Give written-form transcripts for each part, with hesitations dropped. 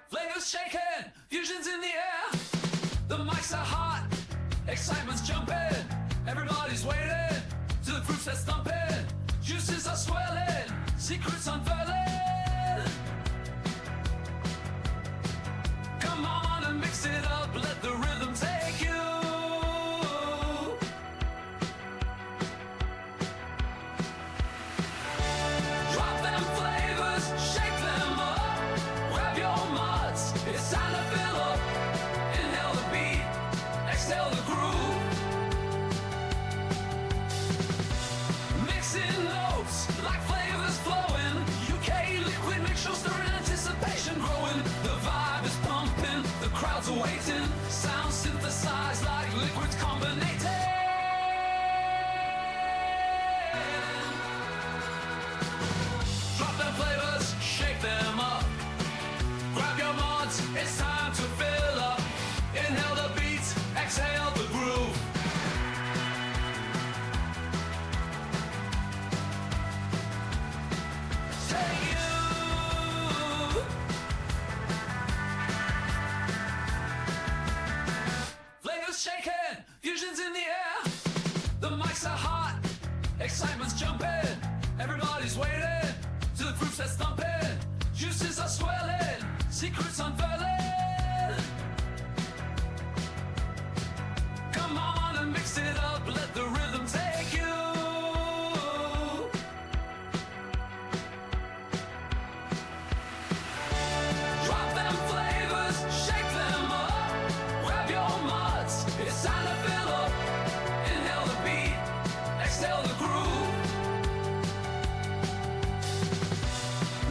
Flavors shaking, fusions in the air. The mics are hot, excitement's jumping. Everybody's waiting till the proofs are stumping. Juices are swirling, secrets unfurling. Come on and mix it up, let the rhythm take you. Drop them flavors, shake them up. Grab your muds, it's time to fill up. Inhale the beat, exhale the groove. Mixing notes like flavors flowing. U.K.E-liquid mix show, stirring anticipation growing. The vibe is pumping, the crowds are waiting. Sound synthesized like liquids combinating. Drop them flavors, shake them up. Grab your mods, it's time to fill up. Inhale the beats, exhale the groove. Take you. Flavors shaking, fusions in the air. The mics are hot, excitement's jumping. Everybody's waiting till the proofs are stumping. Juices are swirling, secrets unfurling. Come on and mix it up, let the rhythm take you. Drop them flavors, shake them up. Grab your muds, it's time to fill up. Inhale the beat, exhale the groove.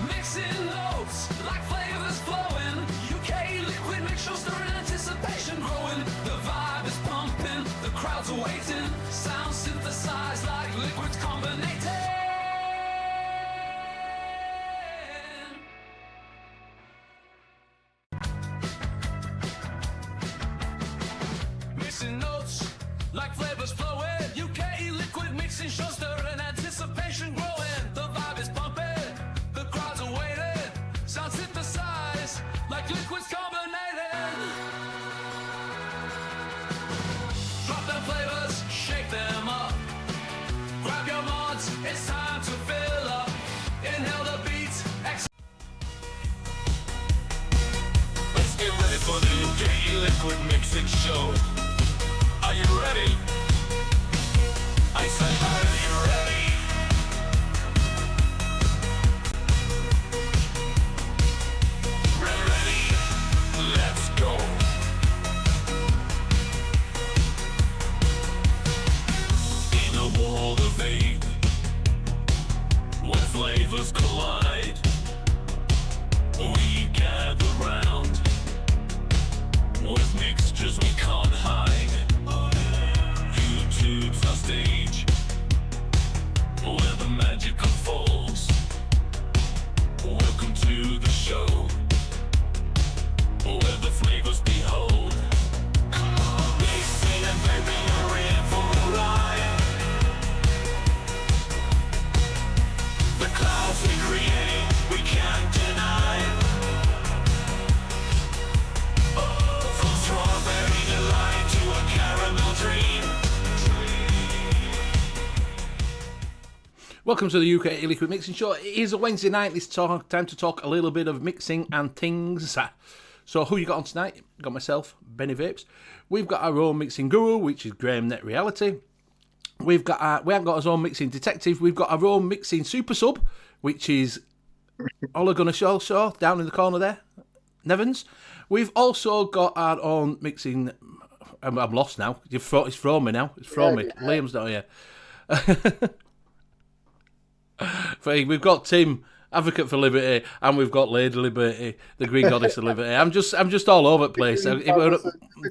Mixing notes like flavors flowing. U.K.E-liquid mix show, stirring anticipation growing. The vibe is pumping, the crowds are waiting. Sound synthesized like liquids combinating. Mixing notes like flavors flowing. U.K.E-liquid mixing show, stirring anticipation growing. The vibe is pumping, the crowds are waiting. Sound synthesized like liquids combinating. Drop them flavors, shake them up. Grab your mods, it's time to fill up. Inhale the beats, Let's get ready for the U.K.E-liquid Mixing Show. Are you ready? I said, are you ready? Ready? Let's go. In a world of vape, where flavors collide, we gather round with mixtures we can't hide. YouTube's our stage, where the magic unfolds. Welcome to the show, where the flavors behold. Mixing and vaping are in for a ride. The clouds we create, we can't deny. From strawberry delight to a caramel dream. Welcome to the U.K.E-liquid Mixing Show. It is a Wednesday night. It's time to talk a little bit of mixing and things. So who you got on tonight? Got myself, Benny Vapes. We've got our own mixing guru, which is Graham Net Reality. We haven't got our own mixing detective. We've got our own mixing super sub, which is Ola Gunnar Shaw down in the corner there, Nevans. We've also got our own mixing. I'm lost now. It's thrown me now. It's thrown me. Liam's not here. We've got Tim, Advocate for Liberty, and we've got Lady Liberty, the Green Goddess of Liberty. I'm just all over the place.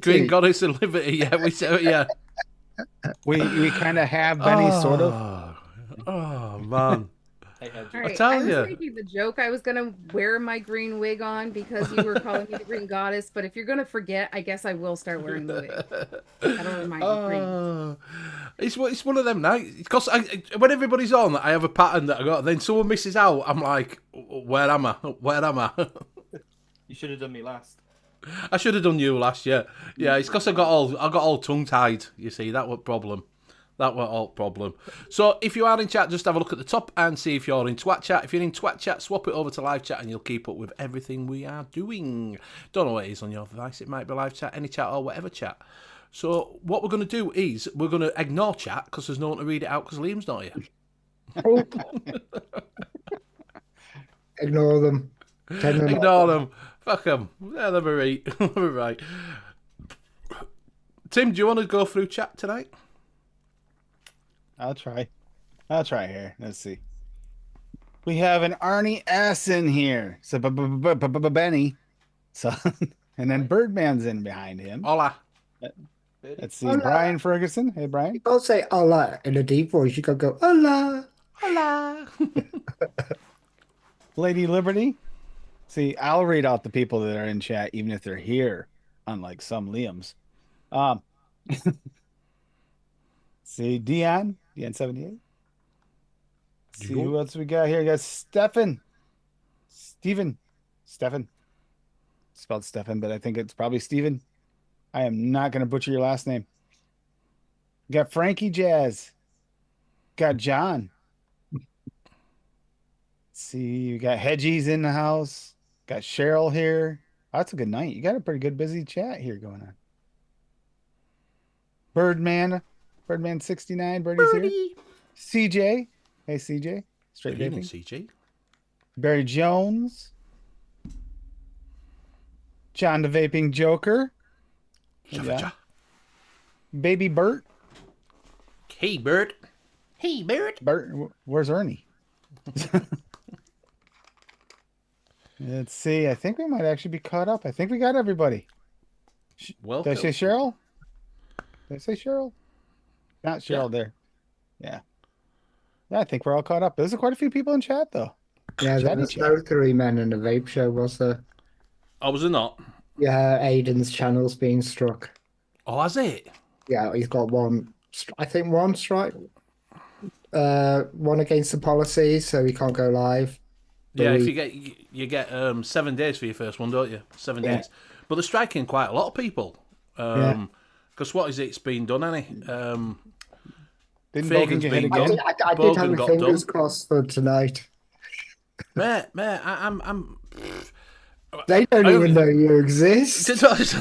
Green Goddess of Liberty, yeah. We kind of have Benny, sort of. Oh man. I had All you. right, tell I was ya. making the joke I was gonna wear my green wig on because you were calling me the green goddess, but if you're gonna forget, I guess I will start wearing the wig. That'll remind me green. Oh, it's one of them nights. Because when everybody's on, I have a pattern that I got. Then someone misses out. I'm like, where am I? Where am I? You should have done me last. I should have done you last year. Yeah, it's because I got all tongue tied. You see, that was problem. That was all problem. So if you are in chat, just have a look at the top and see if you're in Twat chat. If you're in Twat chat, swap it over to live chat and you'll keep up with everything we are doing. Don't know what it is on your device. It might be live chat, any chat, or whatever chat. So what we're going to do is we're going to ignore chat because there's no one to read it out because Liam's not here. Ignore them. Pretend they're not Ignore there. them. Fuck them. Yeah, they'll be right. They'll be right. Tim, do you want to go through chat tonight? I'll try here. Let's see. We have an Arnie S in here. So Benny. So and then Birdman's in behind him. Hola. Let's see. Hola. Brian Ferguson. Hey Brian. You can't say Allah in a deep voice. You gotta go Allah. Hola. Lady Liberty. See, I'll read out the people that are in chat, even if they're here, unlike some Liams. See, Dion 78. See who else we got here. We got Stefan. Stefan. Spelled Stefan, but I think it's probably Steven. I am not going to butcher your last name. We got Frankie Jazz. Got John. See, you got Hedgies in the house. Got Cheryl here. Oh, that's a good night. You got a pretty good busy chat here going on. Birdman 69. Birdie's here. CJ. Hey, CJ. Straight Good evening, vaping. CG. Barry Jones. John the Vaping Joker. Yeah. Baby Bert. Hey, Bert. Hey, Bert. Bert, where's Ernie? Let's see. I think we might actually be caught up. I think we got everybody. Welcome. Did I say Cheryl? Did I say Cheryl? Not Cheryl there. Yeah. Yeah, I think we're all caught up. There's quite a few people in chat, though. Yeah, there was no 3 men in the vape show, was there? Oh, was it not? Yeah, Aiden's channel's being struck. Oh, has it? Yeah, he's got one. I think one strike. One against the policy, so he can't go live. Yeah, if you get 7 days for your first one, don't you? 7 days. But they're striking quite a lot of people. Because what is it? It's been done, hasn't it? Didn't Fagan's Bogan get been hit done. again? I did have Bogan my got fingers done. crossed for tonight. Mate, I'm They don't even know you exist.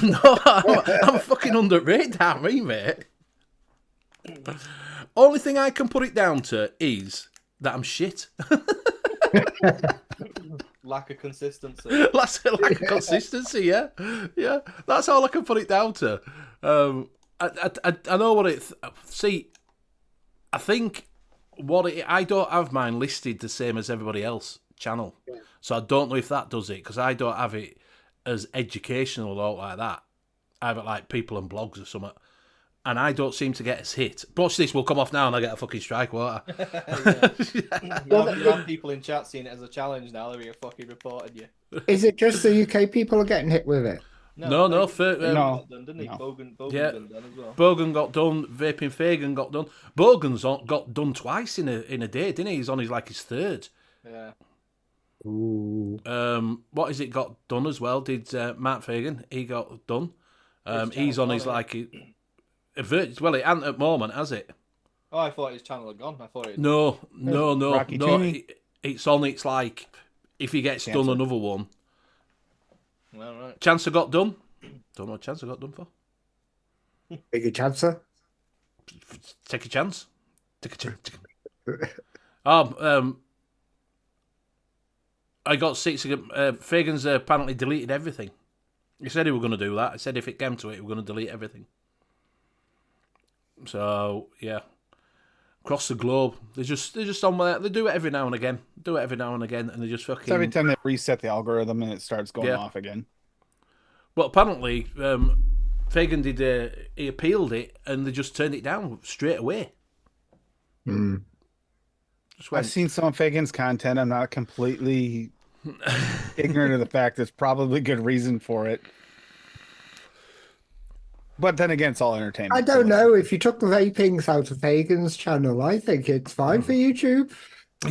no, I'm fucking underrated, aren't me, mate? Only thing I can put it down to is that I'm shit. Lack of consistency. Lack of consistency, yeah. Yeah, that's all I can put it down to. I know what it... See, I think I don't have mine listed the same as everybody else channel. So I don't know if that does it, because I don't have it as educational or like that. I have it like people and blogs or something. And I don't seem to get as hit. Watch this, will come off now and I get a fucking strike, won't I? You have people in chat seeing it as a challenge now. They're fucking reporting you. Is it just the UK people are getting hit with it? No. No. Got done, didn't he? No. Bogan Yeah. been done as well. Bogan got done, Vaping Fagan got done. Bogan's got done twice in a day, didn't he? He's on his third. Yeah. Ooh. What is it got done as well? Did Matt Fagan? He got done. He's on his well, it hasn't at the moment, has it? Oh, I thought his channel had gone. I thought it. No. Rocky Tooney. It's on. It's like if he gets done Chancer. another one. All right. Chancer got done. Don't know what Chancer got done for. Bigger chancer. Take a chance. Take a chance. I got 6 again. Fagan's apparently deleted everything. He said he was going to do that. I said if it came to it, he was going to delete everything. So yeah, across the globe, they're just on there. They do it every now and again. And they just fucking. So every time they reset the algorithm and it starts going off again. But apparently, Fagan did. He appealed it, and they just turned it down straight away. Just I've went, seen some of Fagan's content. I'm not completely ignorant of the fact there's probably good reason for it. But then again, it's all entertainment. I don't know. If you took the vapings out of Hagen's channel, I think it's fine for YouTube.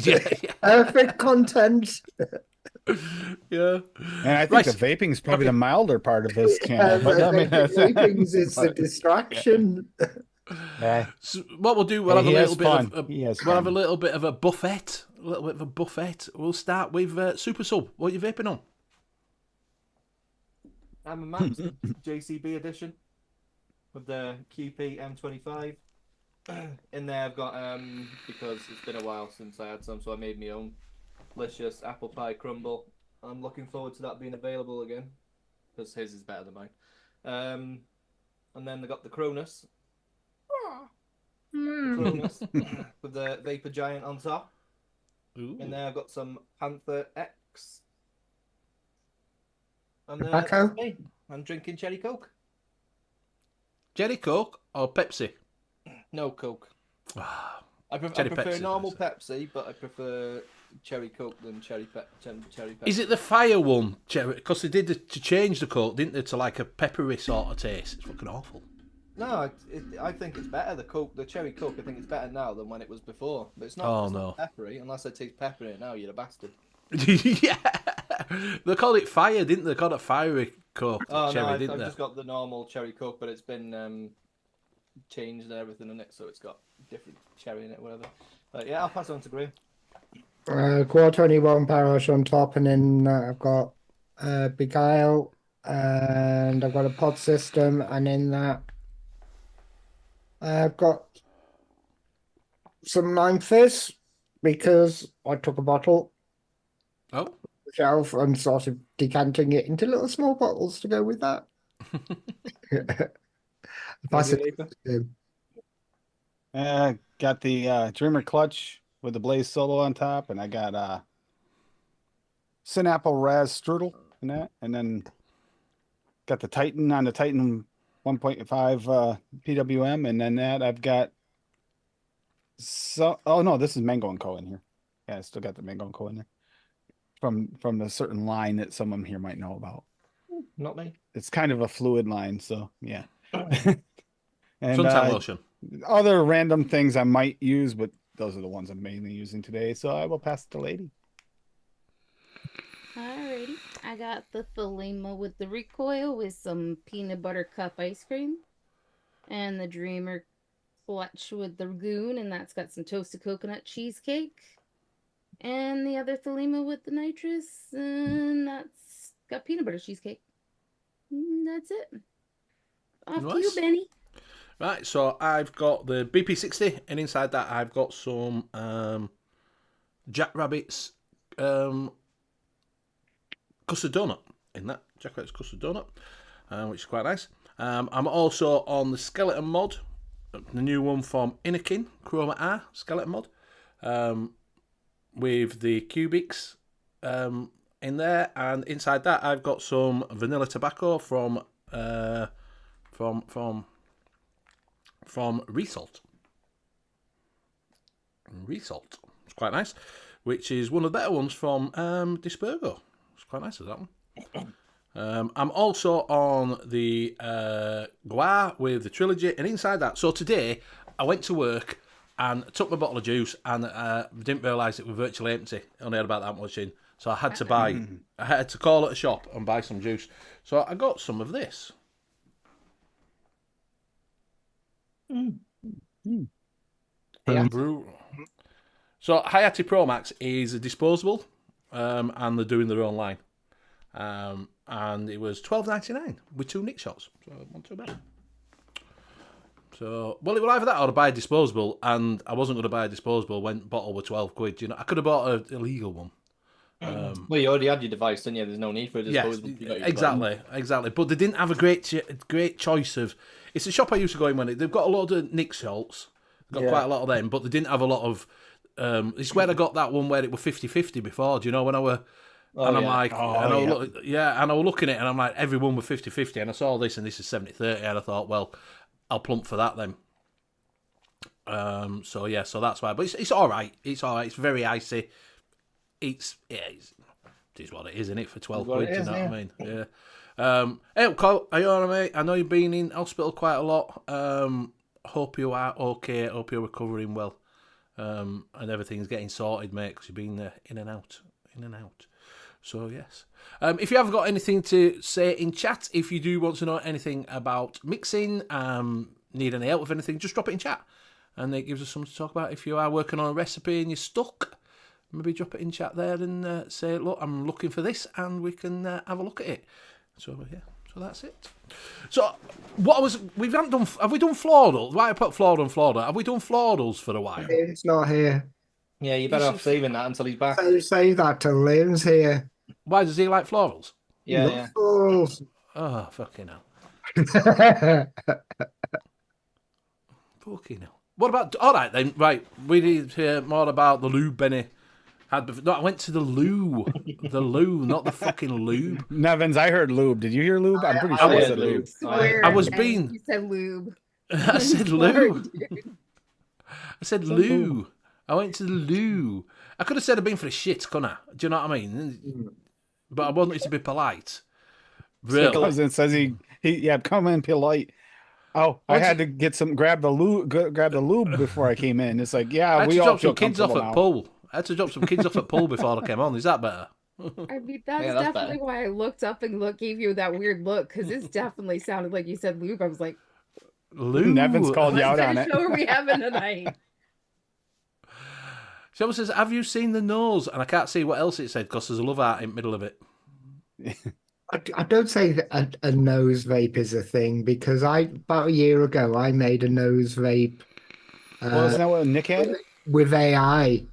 yeah, Perfect content. yeah. And I think Right. the vaping is probably the milder part of his channel. But I mean, Vapings is the distraction. yeah. So what we'll do, we'll have a He has little bit of fun. He has we'll have a fun. little bit of a buffet. A little bit of a buffet. We'll start with Super Sub. What are you vaping on? I'm a Max JCB edition with the QP M25. In there, I've got because it's been a while since I had some, so I made my own delicious apple pie crumble. I'm looking forward to that being available again because his is better than mine. And then I got the Cronus. Cronus with the Vapor Giant on top. Ooh. In there, I've got some Panther X. And Tobacco? that's me. I'm drinking cherry Coke. Jerry Coke or Pepsi? No Coke. Ah, I Cherry prefer Pepsi, normal Pepsi, but I prefer cherry Coke than cherry Pepsi. Is it the fire one? Because they did to change the Coke, didn't they, to like a peppery sort of taste? It's fucking awful. No, I think it's better. The cherry Coke, I think it's better now than when it was before. But it's not, Oh, it's no. not peppery, unless I taste pepper in it now, you're a bastard. Yeah, they called it fire, didn't they? They called it fiery Coke. Oh, cherry, no, I've didn't they? just got the normal cherry Coke, but it's been changed and everything in it, so it's got different cherry in it, whatever. But yeah, I'll pass on to Graham. Core 21 Parish on top, and then I've got Beguile, and I've got a pod system, and in that I've got some lime fizz because I took a bottle Oh, off the shelf and sort of decanting it into little small bottles to go with that. Pass it to him. Got the Dreamer Clutch with the Blaze Solo on top, and I got Synapple Raz Strudel in that, and then got the Titan on the Titan 1.5 PWM, and then that I've got oh no, this is Mango and Co in here. Yeah, I still got the Mango and Co in there from a certain line that someone here might know about. Not me. It's kind of a fluid line, so yeah. And suntan lotion. other random things I might use, but those are the ones I'm mainly using today. So I will pass it to Lady. Alrighty. I got the Thelema with the recoil with some peanut butter cup ice cream. And the Dreamer Clutch with the Lagoon, and that's got some toasted coconut cheesecake. And the other Thelema with the nitrous, and that's got peanut butter cheesecake. And that's it. Off to you, Nice. Benny. Right, so I've got the BP60, and inside that I've got some Jackrabbit's custard donut in that. Jackrabbit's custard donut, which is quite nice. I'm also on the Skeleton mod, the new one from Innokin, Chroma R Skeleton mod, with the Cubics in there, and inside that I've got some vanilla tobacco from Resalt. Resalt. It's quite nice, which is one of the better ones from Dispergo. It's quite nice, is that one. I'm also on the Guar with the Trilogy, and inside that, so today I went to work and took my bottle of juice and didn't realise it was virtually empty. Only had about that much in, so I had to call at a shop and buy some juice. So I got some of this. Brew. So Hayati Pro Max is a disposable, and they're doing their own line. And it was $12.99 with 2 Nick shots. So not too bad. So, well, it was either that or to buy a disposable, and I wasn't going to buy a disposable when bottle were £12. You know, I could have bought an illegal one. Well, you already had your device, didn't you? There's no need for a disposable. You got your Exactly. But they didn't have a great choice of. It's a shop I used to go in when they've got a lot of Nick shots. Got quite a lot of them, but they didn't have a lot of. It's where I got that one where it was 50-50 before. Do you know when I were? And I'm like, and I was looking at it, and I'm like, everyone was 50-50, and I saw this, and this is 70-30, and I thought, well, I'll plump for that then. So yeah, so that's why. But it's all right. It's all right. It's very icy. It is what it is, isn't it? For 12 What it quid, do you is, know what I yeah. mean? Yeah. Hey, Cole, are you all right, mate? I know you've been in hospital quite a lot. Hope you are okay. Hope you're recovering well. And everything's getting sorted, mate, because you've been in and out. So, yes. If you have got anything to say in chat, if you do want to know anything about mixing, need any help with anything, just drop it in chat. And it gives us something to talk about. If you are working on a recipe and you're stuck, maybe drop it in chat there and say, look, I'm looking for this, and we can have a look at it. So, yeah. So that's it. So, have we done floral? Why I put floral and floral? Have we done florals for a while? Liam's not here. Yeah, you better off saving that until he's back. So say that till Liam's here. Why does he like florals? Yeah, Look yeah. florals. Oh, fucking hell. Fucking hell. What about... All right, then. Right. We need to hear more about the lube Benny had before. No, I went to the loo. The loo, not the fucking lube. Nevins, I heard lube. Did you hear lube? I'm pretty sure I heard said lube. lube. Swear, I was Ben, being- You said lube. I said Swear, loo. dude. I said loo. I went to the loo. I could have said I'd been for a shit, couldn't I? Do you know what I mean? But I wanted to be polite. Really? It says he come in polite. Oh, I had to grab the lube before I came in. It's like, I yeah, had we to all drop feel some kids off comfortable at now. pool. I had to drop some kids off at pool before I came on. Is that better? I mean, that's Yeah, that's definitely better. why I looked up and gave you that weird look, because this definitely sounded like you said lube. I was like, Loo. Nevins called you what out kind on of it. show are we having tonight? Someone says, have you seen the nose? And I can't see what else it said because there's a love art in the middle of it. I don't say that a nose vape is a thing because about a year ago I made a nose vape Well, isn't that what Nick had? with AI.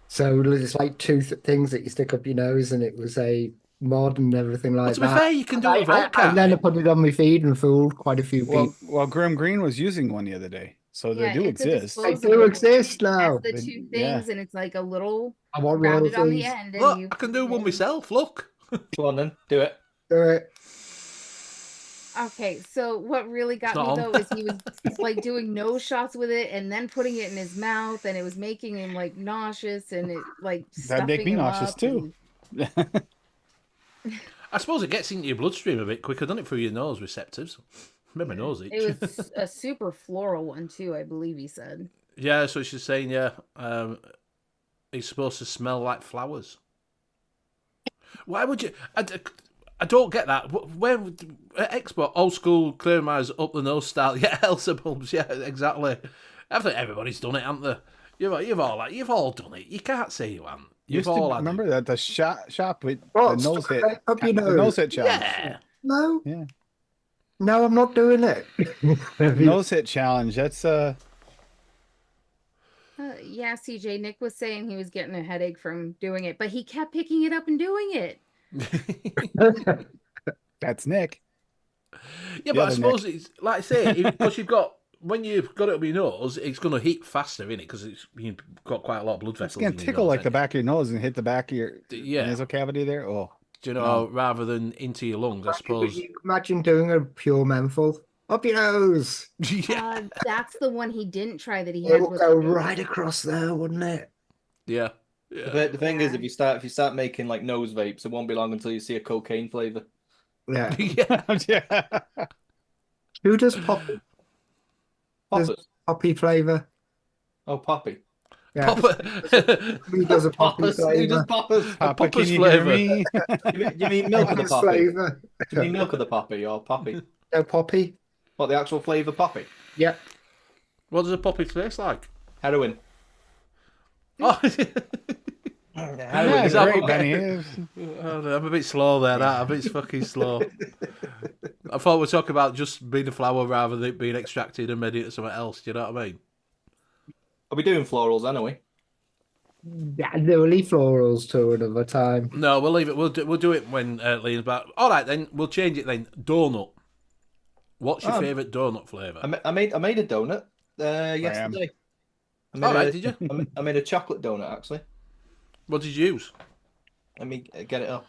So it's like two things that you stick up your nose, and it was a mod and everything like But to be that. fair, you can do it with And vodka. then I put it on my feed and fooled quite a few people. Well, Grim Green was using one the other day, so they Yeah, do it's a exist. They disposable. do exist It has now. the They- two yeah. things, and it's like a little I want rounded on the royalties. end. And Look, you I can do one myself. Look. Go on then, do it. Do it. Okay, so what really got not me on. though is he was like doing nose shots with it and then putting it in his mouth, and it was making him like nauseous, and it like That'd make stuffing me him nauseous up, too. I suppose it gets into your bloodstream a bit quicker, doesn't it, through your nose receptors? Made my nose itch. It was a super floral one too, I believe he said. Yeah, that's what she's saying, yeah. It's supposed to smell like flowers. Why would you... I don't get that. Where at Expo, old school clearing eyes up the nose style. Yeah, Elsa bulbs. Yeah, exactly. I think everybody's done it, haven't they? You've all done it. You can't say you haven't. You've Used to all had remember it. that the shop with What? the nose hit, Up your the nose. nose hit challenge. Yeah. No. Yeah. No, I'm not doing it. Nose hit challenge. That's Yeah, CJ, Nick was saying he was getting a headache from doing it, but he kept picking it up and doing it. that's Nick. Yeah, The but I other suppose it's like I say, because you've got when you've got it up your nose, it's going to hit faster, innit? Because you've got quite a lot of blood It's vessels. gonna in your tickle nose, like the ain't it? back of your nose and hit the back of your Yeah. nasal cavity there. Oh, Do you know, rather than into your lungs, I suppose. You imagine doing a pure menthol up your nose. Yeah, That's the one he didn't try that he had. It would was go the- right across there, wouldn't it? yeah. The thing is, if you start making like nose vapes, it won't be long until you see a cocaine flavor. Yeah. Yeah. yeah. Who does poppy? Poppers. Poppy flavor? Oh, poppy. Yeah. Who does a poppy Poppers. Who does flavor? poppers? Papa, Popper's can you hear flavour. me? You mean milk of the Poppy's poppy? flavor. You mean milk of the poppy or poppy? No poppy. What, the actual flavour poppy? Yep. What does a poppy taste like? Heroin. Oh, Yeah, Is that great, what- Benny. I'm a bit slow there. I'm a bit fucking slow. I thought we were talking about just being a flower rather than it being extracted and made into something else. Do you know what I mean? Are we doing florals anyway? Yeah, they'll leave florals to another time. No, we'll leave it. We'll do it when Liam's back. All right, then we'll change it. Then donut. What's your favourite donut flavour? I made a donut yesterday. All right, did you? I made a chocolate donut actually. What did you use? Let me get it up.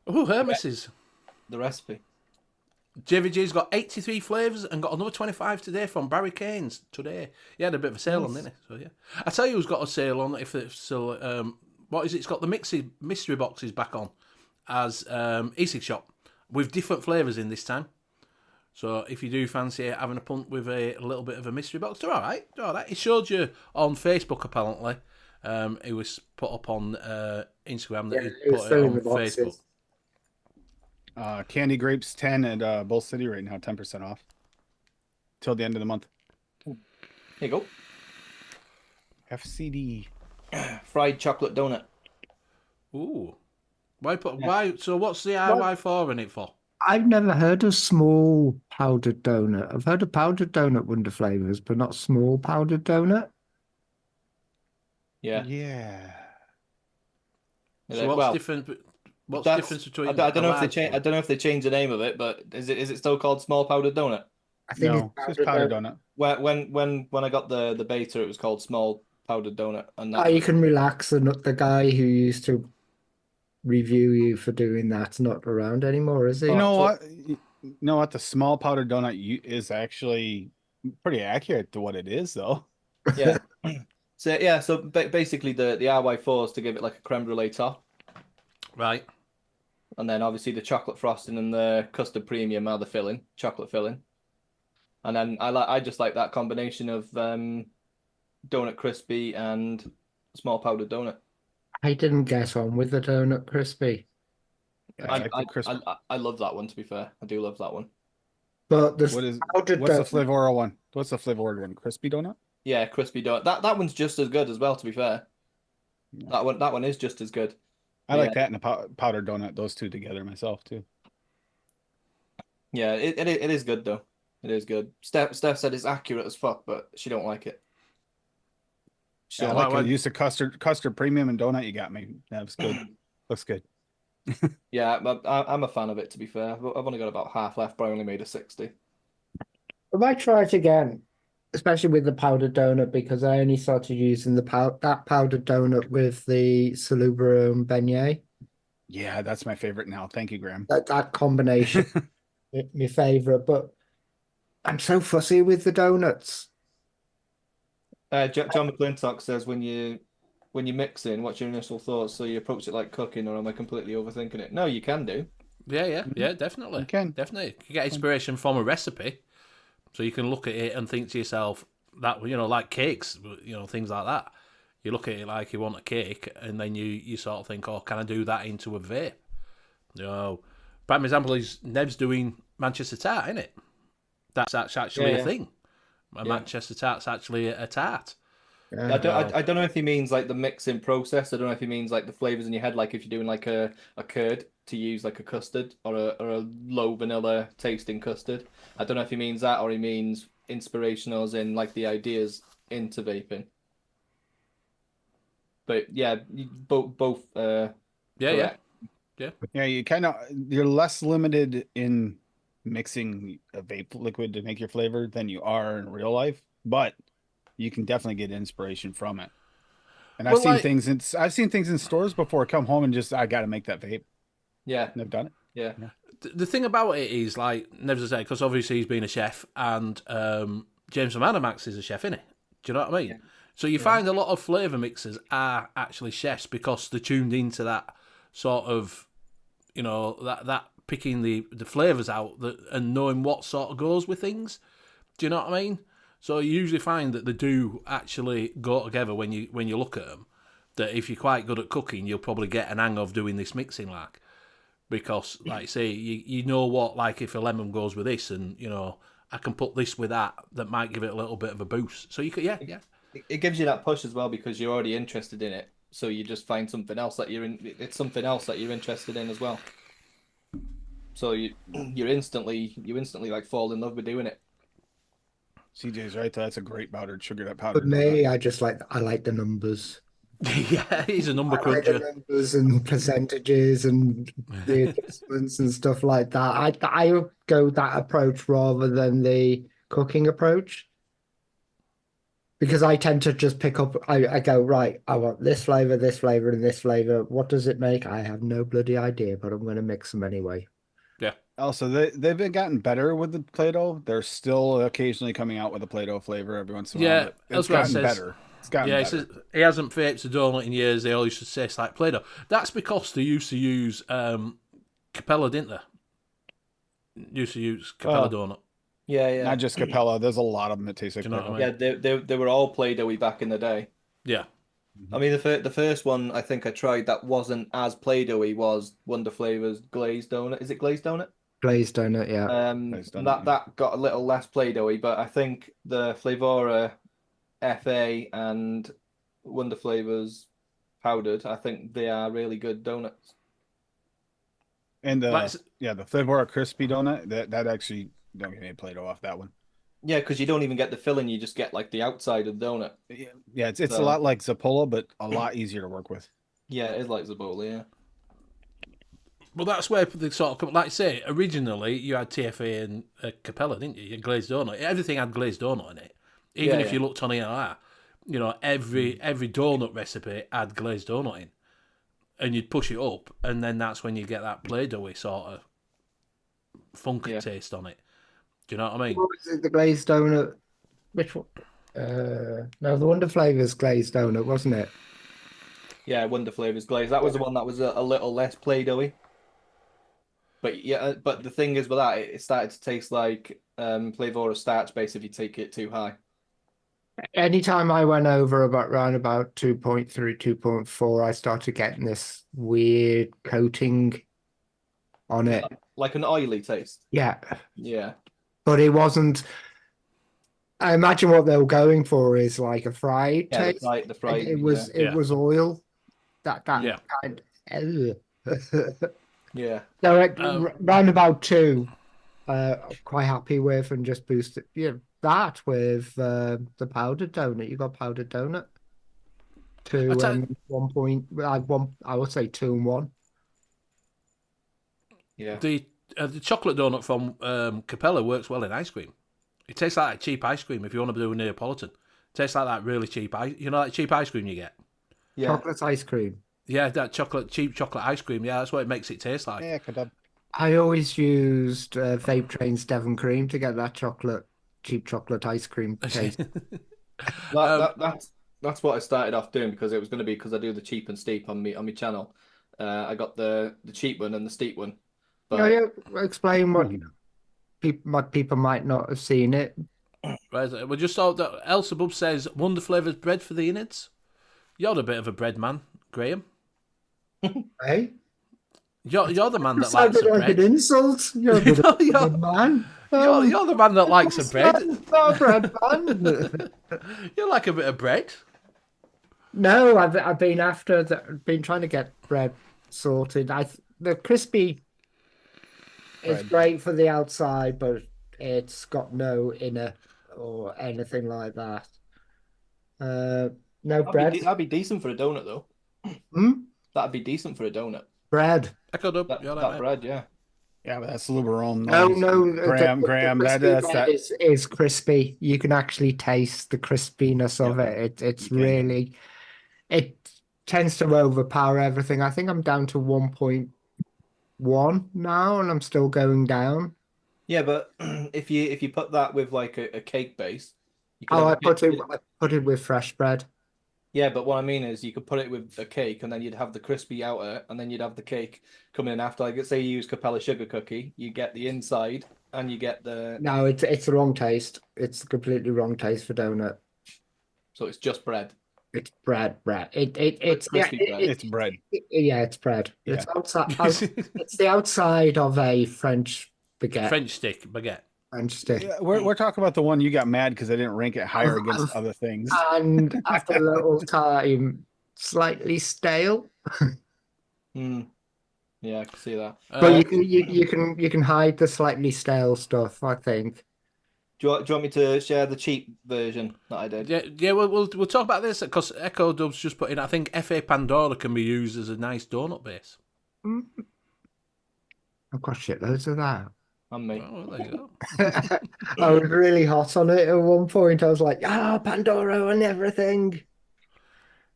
Oh, Hermes's. The recipe. JVG's got 83 flavours and got another 25 today from Barry Kane's today. He had a bit of a sale on, didn't he? So yeah, I tell you who's got a sale on if it's still. What is it? It's got the mystery boxes back on as Easy Shop with different flavours in this time. So if you do fancy having a punt with a little bit of a mystery box, they're all right. They're all right. It showed you on Facebook apparently. It was put up on Instagram that he put it on Facebook. Candy Grapes 10 at Bull City right now, 10% off till the end of the month. Here you go. FCD. Fried chocolate donut. Ooh. Why? So what's the IY4 in it for? I've never heard of small powdered donut. I've heard of powdered donut wonder flavors, but not small powdered donut. Yeah. Yeah. So what's different? What's the difference between? I don't know if they change. I don't know if they changed the name of it, but is it still called small powdered donut? I think No, it's just powdered donut. When I got the beta, it was called small powdered donut, and that, you can relax. And the guy who used to review you for doing that's not around anymore, is he? You know so- what? You know what? The small powdered donut is actually pretty accurate to what it is, though. yeah. So basically the RY4 is to give it like a creme brulee top, Right. and then obviously the chocolate frosting and the custard premium are the filling, chocolate filling, and then I just like that combination of donut crispy and small powdered donut. I didn't get on with the donut crispy, I like the crisp. I love that one. To be fair, I do love that one. but the What's the flavor one? What's the flavor one? Crispy donut? Yeah, crispy donut. That one's just as good as well. To be fair, Yeah. that one is just as good. I like that and a powdered donut. Those two together myself too. Yeah, it is good though. It is good. Steph said it's accurate as fuck, but she don't like it. She Yeah, I don't like why- the use of custard premium and donut. You got me. That was good. Looks good. Yeah, I'm a fan of it. To be fair, I've only got about half left, but I only made a 60. I might try it again, especially with the powdered donut, because I only started using that powdered donut with the Salubro beignet. Yeah, that's my favorite now. Thank you, Graham. That combination, my favorite. But I'm so fussy with the donuts. John McClintock says when you're mixing, what's your initial thoughts? So you approach it like cooking, or am I completely overthinking it? No, you can do. Yeah, definitely. You can. Definitely. You get inspiration from a recipe. So you can look at it and think to yourself that, like cakes, things like that. You look at it like you want a cake, and then you sort of think, oh, can I do that into a vape? Prime example is Nev's doing Manchester tart, isn't it? That's actually a thing. Manchester tart's actually a tart. Yeah. I don't know if he means like the mixing process. I don't know if he means like the flavors in your head, like if you're doing like a curd to use like a custard or a low vanilla tasting custard. I don't know if he means that or he means inspirational as in like the ideas into vaping. But yeah, both. Yeah. Yeah, you're less limited in mixing a vape liquid to make your flavor than you are in real life, but you can definitely get inspiration from it. And I've seen things in stores before. Come home and just I got to make that vape. Yeah, And I've done it. yeah. The thing about it is, like Nev's said, because obviously he's been a chef, and James from Animax is a chef, innit? Do you know what I mean? Yeah. So you find a lot of flavour mixers are actually chefs because they're tuned into that sort of, that picking the flavours out and knowing what sort of goes with things. Do you know what I mean? So you usually find that they do actually go together when you look at them. That if you're quite good at cooking, you'll probably get an hang of doing this mixing, like, because like say you know what, like if a lemon goes with this, and I can put this with that might give it a little bit of a boost. So you could It gives you that push as well because you're already interested in it. So you just find something else that it's something else that you're interested in as well. So you instantly like fall in love with doing it. CJ's right. That's a great powdered sugar. That For powdered. me, I like the numbers. yeah, he's a number I like the cruncher. numbers and percentages and the adjustments and stuff like that. I would go that approach rather than the cooking approach. Because I tend to just pick up, I go, right, I want this flavor, and this flavor. What does it make? I have no bloody idea, but I'm going to mix them anyway. Yeah. Also, they've been gotten better with the Play-Doh. They're still occasionally coming out with a Play-Doh flavor every once in a while. Yeah, But that's it's what it gotten says. better. It's gotten Yeah, he better. says he hasn't vaped a donut in years. They all used to taste like Play-Doh. That's because they used to use Capella, didn't they? Used to use Capella donut. Yeah, yeah. Not just Capella. There's a lot of them that taste like Do you know Play-Doh. what I mean? Yeah, they were all Play-Doh-y back in the day. Yeah. I mean, the first one I think I tried that wasn't as Play-Doh-y was Wonder Flavor's glazed donut. Is it glazed donut? Glazed donut, yeah. Glazed And donut, that got a little less Play-Doh-y, but I think the Flavora FA and Wonder Flavors powdered, I think they are really good donuts. And Like- the Flavour crispy donut that actually don't get any Play-Doh off that one. Yeah, because you don't even get the filling, you just get like the outside of the donut. Yeah, it's a So- lot like Zappola, but a lot easier to work with. Yeah, it is like Zabola, yeah. Well, that's where they sort of, like I say, originally you had TFA and Capella, didn't you? You had glazed donut. Everything had glazed donut in it. Even Yeah, if you looked on ELR, you know, every donut recipe had glazed donut in. And you'd push it up, and then that's when you get that Play-Doh-y sort of funky Yeah. taste on it. Do you know what I mean? What was it, the glazed donut? Which one? No, the Wonder Flavors glazed donut, wasn't it? Yeah, Wonder Flavors glaze. That was the one that was a little less Play-Doh-y. But yeah, but the thing is with that, it started to taste like Flavora starch base if you take it too high. Anytime I went over around about 2.3, 2.4, I started getting this weird coating on it. Like an oily taste. Yeah, Yeah. but it wasn't. I imagine what they were going for is like a fried Yeah, taste. the fried. It was Yeah. oil. That Yeah. kind. Yeah. So Um, round about 2, quite happy with, and just boosted. Yeah, that with the powdered donut. You got powdered donut. Two I tell- and 1. I would say 2 and 1. Yeah. The chocolate donut from Capella works well in ice cream. It tastes like cheap ice cream if you want to do a Neapolitan. It tastes like that really cheap ice. You know that cheap ice cream you get? Yeah. Chocolate ice cream. Yeah, that cheap chocolate ice cream. Yeah, that's what it makes it taste like. Yeah, Kadab. I always used Vape Train's Devon Cream to get that cheap chocolate ice cream taste. That's what I started off doing because it was going to be because I do the cheap and steep on my channel. I got the cheap one and the steep one. But Yeah, explain what people might not have seen it. Right, we just saw that Elsa Bub says Wonder Flavors bread for the innards. You're a bit of a bread man, Graham. Hey, You're the man that likes sounded a like bread. an insult. You're a bit of You're- a man. You're the man that likes a bread. Not a bread man. You like a bit of bread. No, I've been trying to get bread sorted. The crispy is Bread. great for the outside, but it's got no inner or anything like that. No bread. that'd be decent for a donut though. Hmm? That'd be decent for a donut. Bread. Echoed up. That, You're that right, mate. bread, yeah. Yeah, but that's Luberon. No, Graham, the that's crispy that. bread is crispy. You can actually taste the crispiness of it. It's You can. really, it tends to overpower everything. I think I'm down to 1.1 now, and I'm still going down. Yeah, but if you put that with like a cake base, you could Oh, have I put it with fresh bread. Yeah, but what I mean is you could put it with a cake and then you'd have the crispy outer and then you'd have the cake coming in after. Like, say you use Capella sugar cookie, you get the inside and you get the. No, it's the wrong taste. It's the completely wrong taste for donut. So it's just bread. It's bread. It's Crispy bread. It's bread. Yeah, it's bread. Yeah. It's outside. It's the outside of a French baguette. French stick baguette. French stick. Yeah, we're talking about the one you got mad because I didn't rank it higher against other things. And after a little time, slightly stale. Hmm. Yeah, I can see that. But you can hide the slightly stale stuff, I think. Do you want me to share the cheap version that I did? Yeah. We'll talk about this because Echo Dub's just put in. I think FA Pandora can be used as a nice donut base. I've got shitloads of that. And me. Oh, well, there you go. I was really hot on it at one point. I was like, Pandora and everything.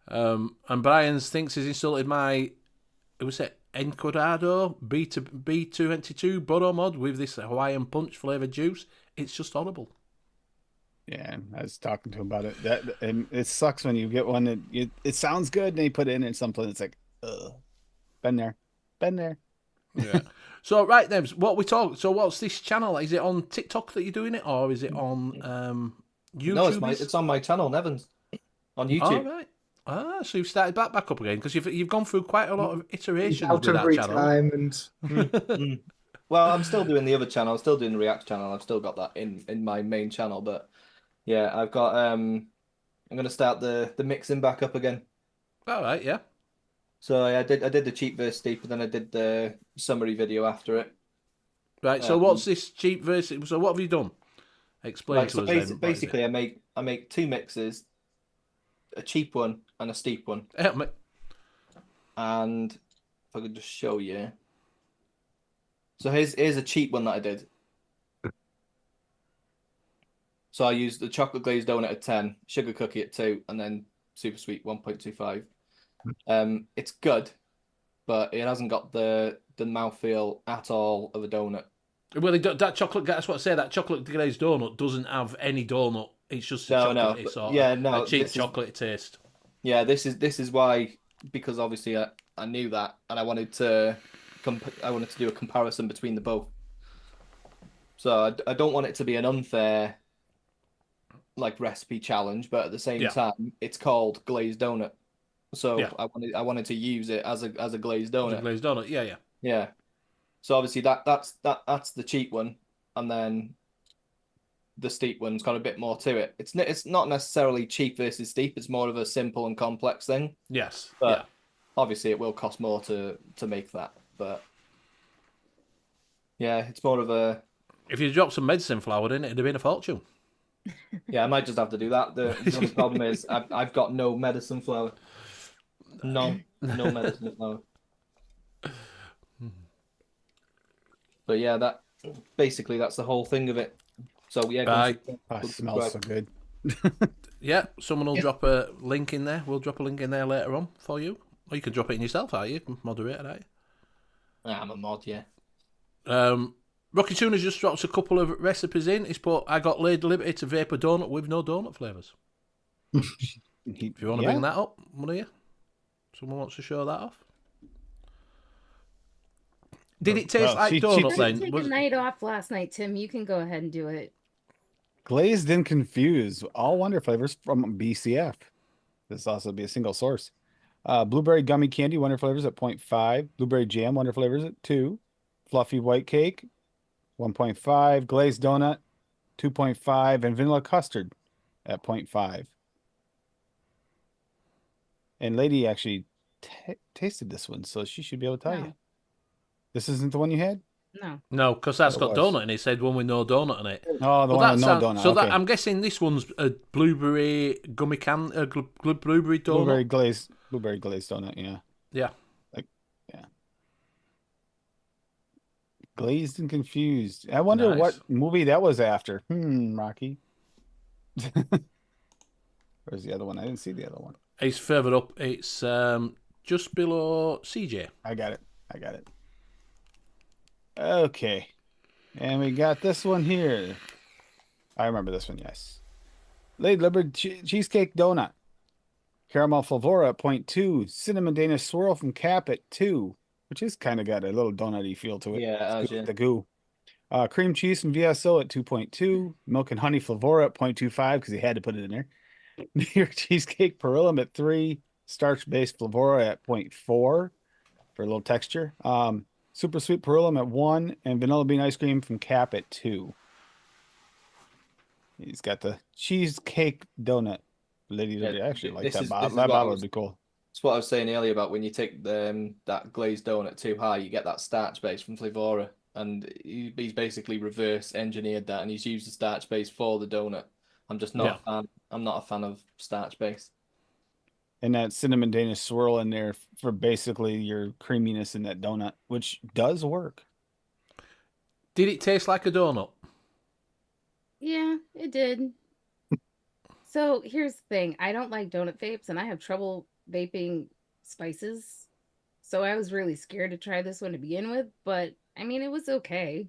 And Brian thinks he's insulted my. Who was it? Encorado B222 Boro Mod with this Hawaiian Punch flavoured juice. It's just horrible. Yeah, I was talking to him about it. And it sucks when you get one that it sounds good and they put it in something that's like, ugh. Been there. Yeah. So right then, what we talk. So what's this channel? Is it on TikTok that you're doing it, or is it on YouTube? No, it's on my channel, Nevins, on YouTube. All right. So you've started back up again because you've gone through quite a lot of iterations Out with that every channel. time and Well, I'm still doing the other channel. I'm still doing the React channel. I've still got that in my main channel, but yeah, I've got I'm gonna start the mixing back up again. All right. Yeah. So I did the cheap versus steep, and then I did the summary video after it. Right. So what's this cheap versus? So what have you done? Explain to us. Then, basically, I make two mixes, a cheap one and a steep one. Help me. And if I could just show you. So here's a cheap one that I did. So I used the chocolate glazed donut at 10, sugar cookie at 2, and then super sweet 1.25. It's good, but it hasn't got the mouthfeel at all of a donut. Well, that chocolate. That's what I say. That chocolate glazed donut doesn't have any donut. It's just a chocolate. A cheap chocolate taste. Yeah, this is why, because obviously I knew that, and I wanted to do a comparison between the both. So I don't want it to be an unfair like recipe challenge, but at the same time, it's called glazed donut. So I wanted to use it as a glazed donut. Glazed donut, yeah. Yeah. So obviously that's the cheap one, and then the steep one's got a bit more to it. It's not necessarily cheap versus steep. It's more of a simple and complex thing. Yes. But obviously it will cost more to make that. But yeah, it's more of a. If you dropped some medicine flour in it, it'd have been a fortune. Yeah, I might just have to do that. The only problem is I've got no medicine flour. No medicine flour. But yeah, that's the whole thing of it. So yeah, it smells so good. Yeah, someone will drop a link in there. We'll drop a link in there later on for you, or you can drop it in yourself. Are you moderator? Are you? I'm a mod, yeah. Rocky Tuner's just dropped a couple of recipes in. He's put, I got laid liberty to vape a donut with no donut flavours. If you want to bring that up, one of you? Someone wants to show that off? Did it taste like donut then? Take a night off last night, Tim. You can go ahead and do it. Glazed and confused. All wonder flavors from BCF. This also be a single source. Blueberry gummy candy wonder flavors at 0.5. Blueberry jam wonder flavors at 2. Fluffy white cake 1.5. Glazed donut 2.5. And vanilla custard at 0.5. And Lady actually tasted this one, so she should be able to tell you. This isn't the one you had? No, because that's got donut in it. It said one with no donut in it. Oh, the one with no donut. So okay. I'm guessing this one's a blueberry gummy blueberry donut. Blueberry glazed donut. Yeah. Yeah. Glazed and confused. I wonder what movie that was after. Rocky. Where's the other one? I didn't see the other one. It's further up. It's just below CJ. I got it. Okay. And we got this one here. I remember this one, yes. Lady Liberty Cheesecake Donut. Caramel Flavora at 0.2. Cinnamon Danish Swirl from Cap at 2. Which is kind of got a little donut-y feel to it. Yeah, the goo. Cream cheese from VSO at 2.2. Milk and honey Flavora at 0.25 because he had to put it in there. New York Cheesecake Perillum at 3. Starch-based Flavora at 0.4 for a little texture. Super sweet Perillum at 1. And vanilla bean ice cream from Cap at 2. He's got the cheesecake donut. Lady, I actually like that bottle. That bottle would be cool. It's what I was saying earlier about when you take that glazed donut too high, you get that starch base from Flavora, and he's basically reverse engineered that, and he's used the starch base for the donut. I'm just not a fan. I'm not a fan of starch base. And that cinnamon Danish swirl in there for basically your creaminess in that donut, which does work. Did it taste like a donut? Yeah, it did. So here's the thing. I don't like donut vapes, and I have trouble vaping spices. so I was really scared to try this one to begin with. But I mean, it was okay.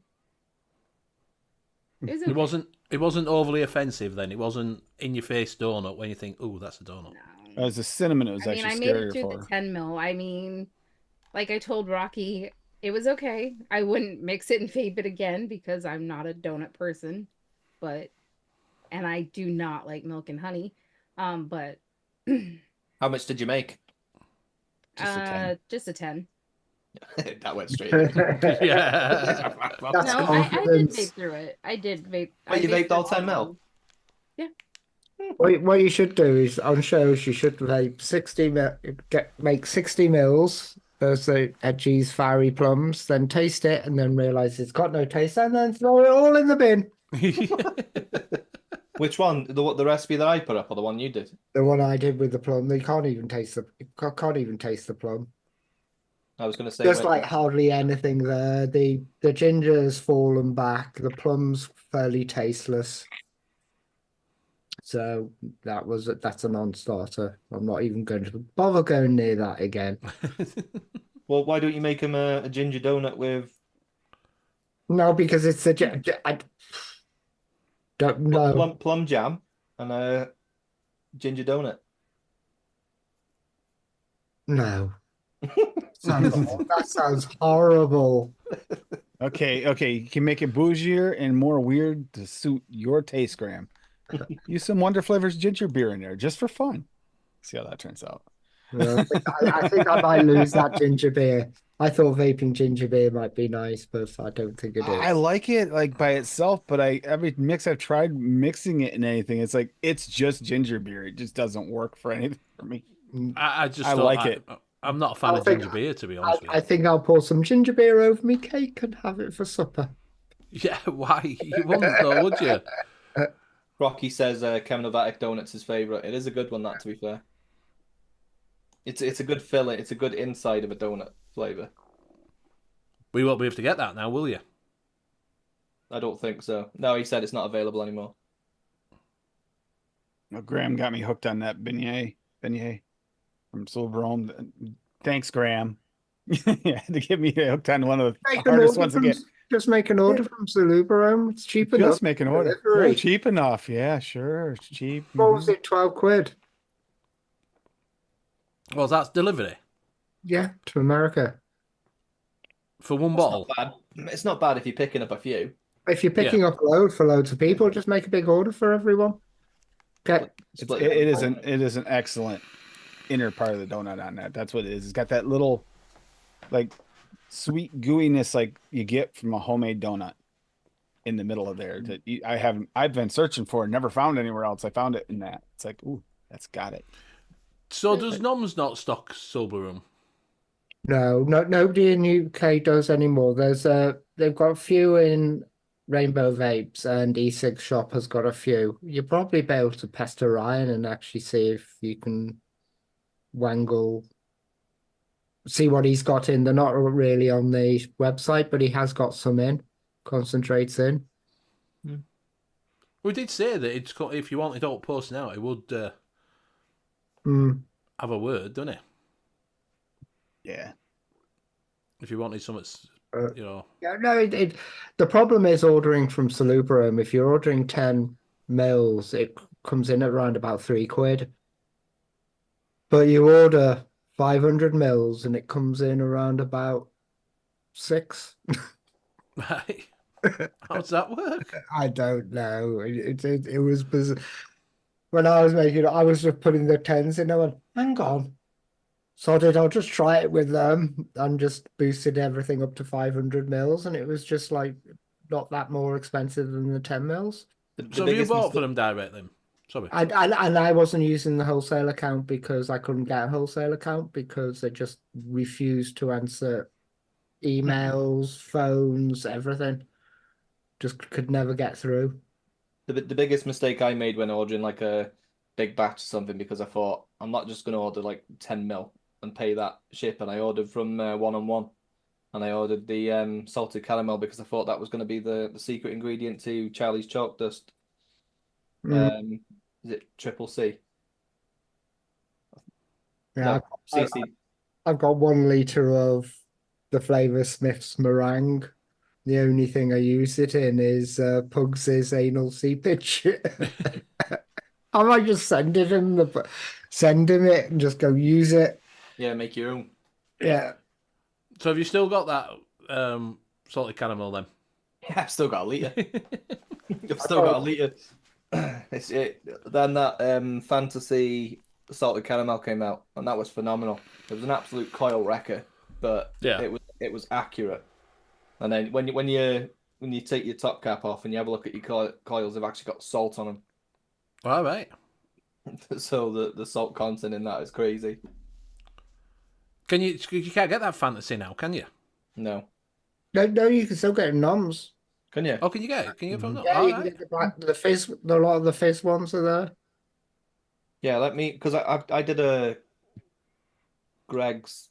It was okay. It wasn't overly offensive then. It wasn't in your face donut when you think, "Oh, that's a donut." No. As a cinnamon, it was I mean, I actually made it scarier through for the her. 10 mil. I mean, like I told Rocky, it was okay. I wouldn't mix it and vape it again because I'm not a donut person, but and I do not like milk and honey. But How much did you make? Just a 10. just a 10. That went straight in. Yeah. That's No, I did confidence. vape through it. I did vape. But I you vaped through all 10 of mil? them. Yeah. What you should do is on shows you should vape 60 mil, make 60 mils as the edgies fiery plums, then taste it and then realize it's got no taste and then throw it all in the bin. Which one? The recipe that I put up or the one you did? The one I did with the plum, they can't even taste the plum. I was going to say Just like hardly anything there. The ginger's fallen back, the plum's fairly tasteless. So that's a non-starter. I'm not even going to bother going near that again. Well, why don't you make him a ginger donut with No, because it's I don't know. plum jam and a ginger donut? No. That sounds horrible. Okay, you can make it bougier and more weird to suit your taste, Graham. Use some Wonder Flavors ginger beer in there just for fun. See how that turns out. I think I might lose that ginger beer. I thought vaping ginger beer might be nice, but I don't think it is. I like it like by itself, but every mix I've tried mixing it in anything, it's like it's just ginger beer. It just doesn't work for anything for me. I like it. I'm not a fan of ginger beer, to be honest with you. I think I'll pour some ginger beer over me cake and have it for supper. Yeah, why? You wouldn't though, would you? Rocky says Cheminovatic Donut's his favourite. It is a good one, that, to be fair. It's a good filling. It's a good inside of a donut flavour. We won't be able to get that now, will you? I don't think so. No, he said it's not available anymore. Well, Graham got me hooked on that beignet from Silverome. Thanks, Graham. Yeah, to get me hooked on one of the hardest ones to get. Just make an order from Saluberome. It's cheap enough. Just make an order. Yeah, cheap enough. Yeah, sure. It's cheap. What was it? 12 quid? Well, that's delivery Yeah, to America. for one bottle. It's not bad if you're picking up a few. If you're picking up a load for loads of people, just make a big order for everyone. Okay. It is an excellent inner part of the donut on that. That's what it is. It's got that little like sweet gooiness like you get from a homemade donut in the middle of there that I've been searching for and never found anywhere else. I found it in that. It's like, ooh, that's got it. So does Noms not stock Silverroom? No, nobody in UK does anymore. They've got a few in Rainbow Vapes and E6 Shop has got a few. You'll probably be able to pester Ryan and actually see if you can see what he's got in. They're not really on the website, but he has got some in, concentrates in. We did say that if you wanted all posting out, it would have a word, doesn't it? Yeah. If you wanted something, Yeah, no, the problem is ordering from Saluberome. If you're ordering 10 mils, it comes in at around about £3. But you order 500 mils and it comes in around about 6. Right. How does that work? I don't know. It was bizarre. When I was making it, I was just putting the 10s in. I went, hang on. So I'll just try it with them and just boosted everything up to 500 mils. And it was just like not that more expensive than the 10 mils. So have you bought for them direct then? Sorry. And I wasn't using the wholesale account because I couldn't get a wholesale account because they just refused to answer emails, phones, everything. Just could never get through. The biggest mistake I made when ordering like a big batch or something, because I thought I'm not just going to order like 10 mil and pay that ship, and I ordered from One on One, and I ordered the salted caramel because I thought that was going to be the secret ingredient to Charlie's chalk dust. Is it Triple C? Yeah, No, CC. I've got 1 litre of the flavour Smith's meringue. The only thing I use it in is Pugs' anal seepage. I might just send him it and just go use it. Yeah, make your own. Yeah. So have you still got that salted caramel then? Yeah, I've still got a litre. I've still got a litre. It's it. Then that fantasy salted caramel came out, and that was phenomenal. It was an absolute coil wrecker, but Yeah. it was accurate. And then when you take your top cap off and you have a look at your coils, they've actually got salt on All right. them. So the salt content in that is crazy. You can't get that fantasy now, can you? No, No, you can still get noms. can you? Oh, can you get it? Can you get it from that? Yeah, All you can right. get the fizz. A lot of the fizz ones are there. Yeah, because I did a Greg's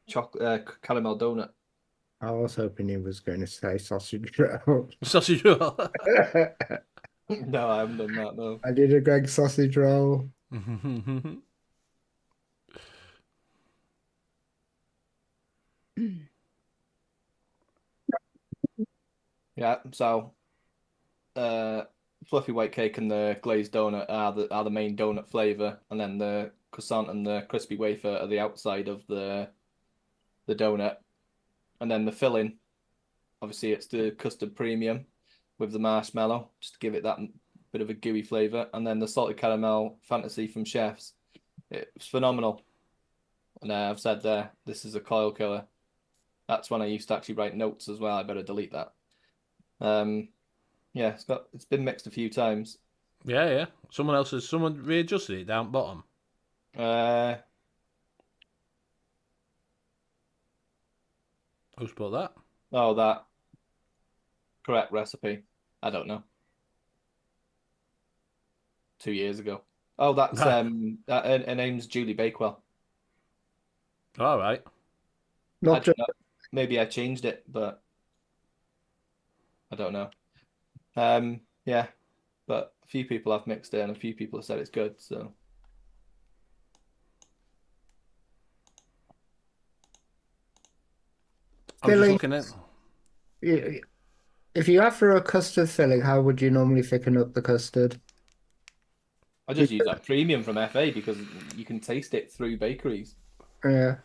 caramel donut. I was hoping he was going to say sausage roll. Sausage roll. No, I haven't done that. No. I did a Greg sausage roll. Yeah, so fluffy white cake and the glazed donut are the main donut flavor, and then the croissant and the crispy wafer are the outside of the donut, and then the filling, obviously it's the custard premium with the marshmallow, just to give it that bit of a gooey flavor, and then the salted caramel fantasy from Chef's. It was phenomenal, and I've said there this is a coil killer. That's when I used to actually write notes as well. I better delete that. Yeah, it's been mixed a few times. Yeah. Someone readjusted it down bottom. Who's put that? Oh, that correct recipe. I don't know. 2 years ago. Oh, that's her name's Julie Bakewell. All right. Not just Maybe I changed it, but I don't know. Yeah, but a few people have mixed it and a few people have said it's good, so I'm just filling. looking at. If you have for a custard filling, how would you normally thicken up the custard? I just use that premium from FA because you can taste it through bakeries. Yeah,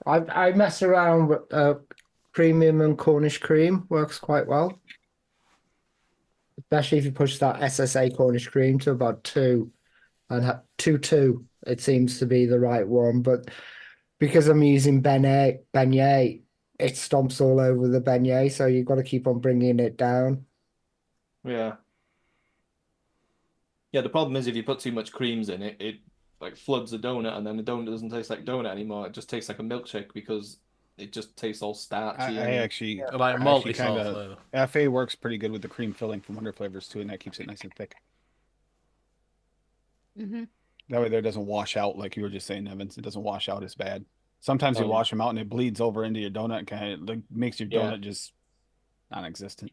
I mess around with premium and Cornish cream works quite well, especially if you push that SSA Cornish cream to about 2 and 2. It seems to be the right one, but because I'm using beignet, it stomps all over the beignet, so you've got to keep on bringing it down. Yeah. Yeah, the problem is if you put too much creams in it, it like floods the donut, and then the donut doesn't taste like donut anymore. It just tastes like a milkshake because it just tastes all starchy. I actually Like I malty actually sort of kinda- flavour. FA works pretty good with the cream filling from Wonder Flavors too, and that keeps it nice and thick. Mm-hmm. That way, there it doesn't wash out like you were just saying, Evans. It doesn't wash out as bad. Sometimes you Oh, yeah. wash them out and it bleeds over into your donut, and kind of like makes your Yeah. donut just non-existent.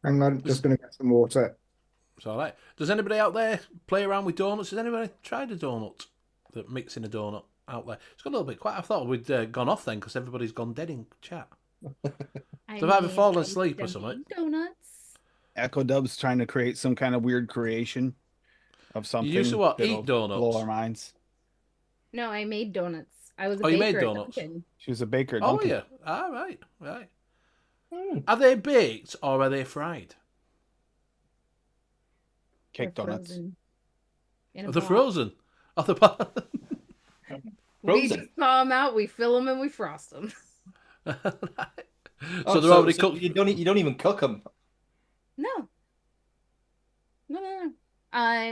Hang on, just going to get some water. It's all right. Does anybody out there play around with donuts? Has anybody tried a donut? That mixing a donut out there. It's got a little bit quiet. I thought we'd gone off then because everybody's gone dead in chat. They've either fallen asleep or something. Donuts. Echo Dub's trying to create some kind of weird creation of something. used to what? that'll Eat donuts? Blow our minds. No, I made donuts. I was a Oh, you baker made at donuts? Dunkin'. She was a baker. at Oh Dunkin'. yeah. Ah, right. Are they baked or are they fried? Cake They're donuts. frozen in a Are they pot. frozen? Are they pot? We Frozen. just thaw them out, we fill them, and we frost them. So Oh, they're already so cooked. you don't even cook them. No.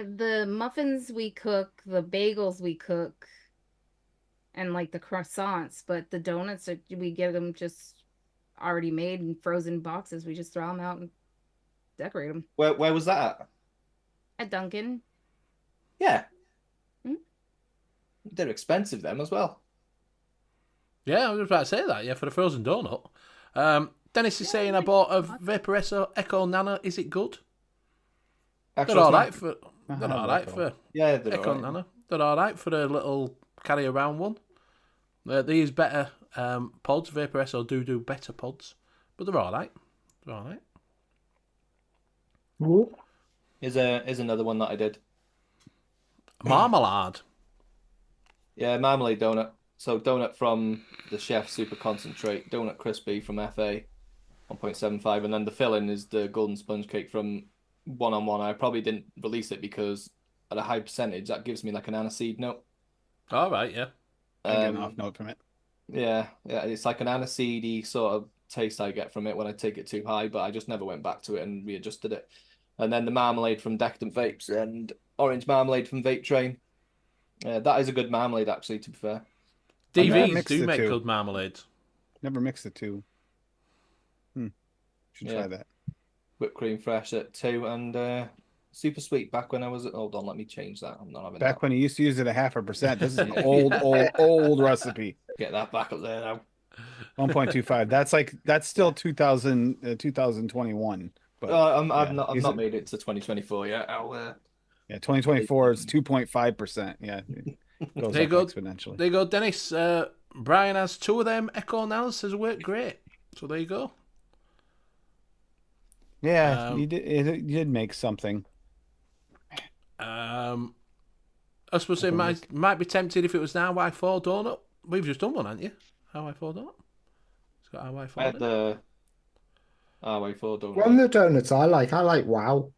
The muffins we cook, the bagels we cook, and like the croissants, but the donuts we get them just already made in frozen boxes. We just throw them out and decorate them Where was that at Dunkin'. Yeah. Hmm? They're expensive them as well. Yeah, I was about to say that. Yeah, for a frozen donut. Dennis is saying I bought a Vaporesso Echo Nano. Is it good? Actually, They're all it's not- right for. They're all right for Yeah, they're Echo all right. Nano. They're all right for a little carry around one. They use better pods. Vapor SO do better pods, but they're all right. They're all right. Ooh. Here's another one that I did. Marmalade. Yeah, marmalade donut. So donut from the Chef Super Concentrate, donut crispy from FA, 1.75, and then the filling is the golden sponge cake from One on One. I probably didn't release it because at a high percentage that gives me like an aniseed note. All right, yeah. I get an off note from it. Yeah, it's like an aniseedy sort of taste I get from it when I take it too high, but I just never went back to it and readjusted it. And then the marmalade from Decadent Vapes and orange marmalade from Vape Train. That is a good marmalade, actually, to be fair. DVs mix do the make two. good marmalades. Never mix the two. Should Yeah. try that. Whipped cream fresh at 2 and super sweet back when I was at... Hold on, let me change that. I'm not having Back that. when he used to use it at 0.5%. This is an old recipe. Get that back up there now. 1.25. That's still 2021. But I've yeah, not made it to 2024 yet. yeah, 2024 is 2.5%. Yeah, it goes There you up go. exponentially. There you go, Dennis. Brian has 2 of them. Echo now says work great. So there you go. Yeah, you did make something. I suppose it might be tempted if it was an RY4 donut. We've just done one, haven't you? RY4 donut. It's got RY4. I had the RY4 donut. One of the donuts I like Wow.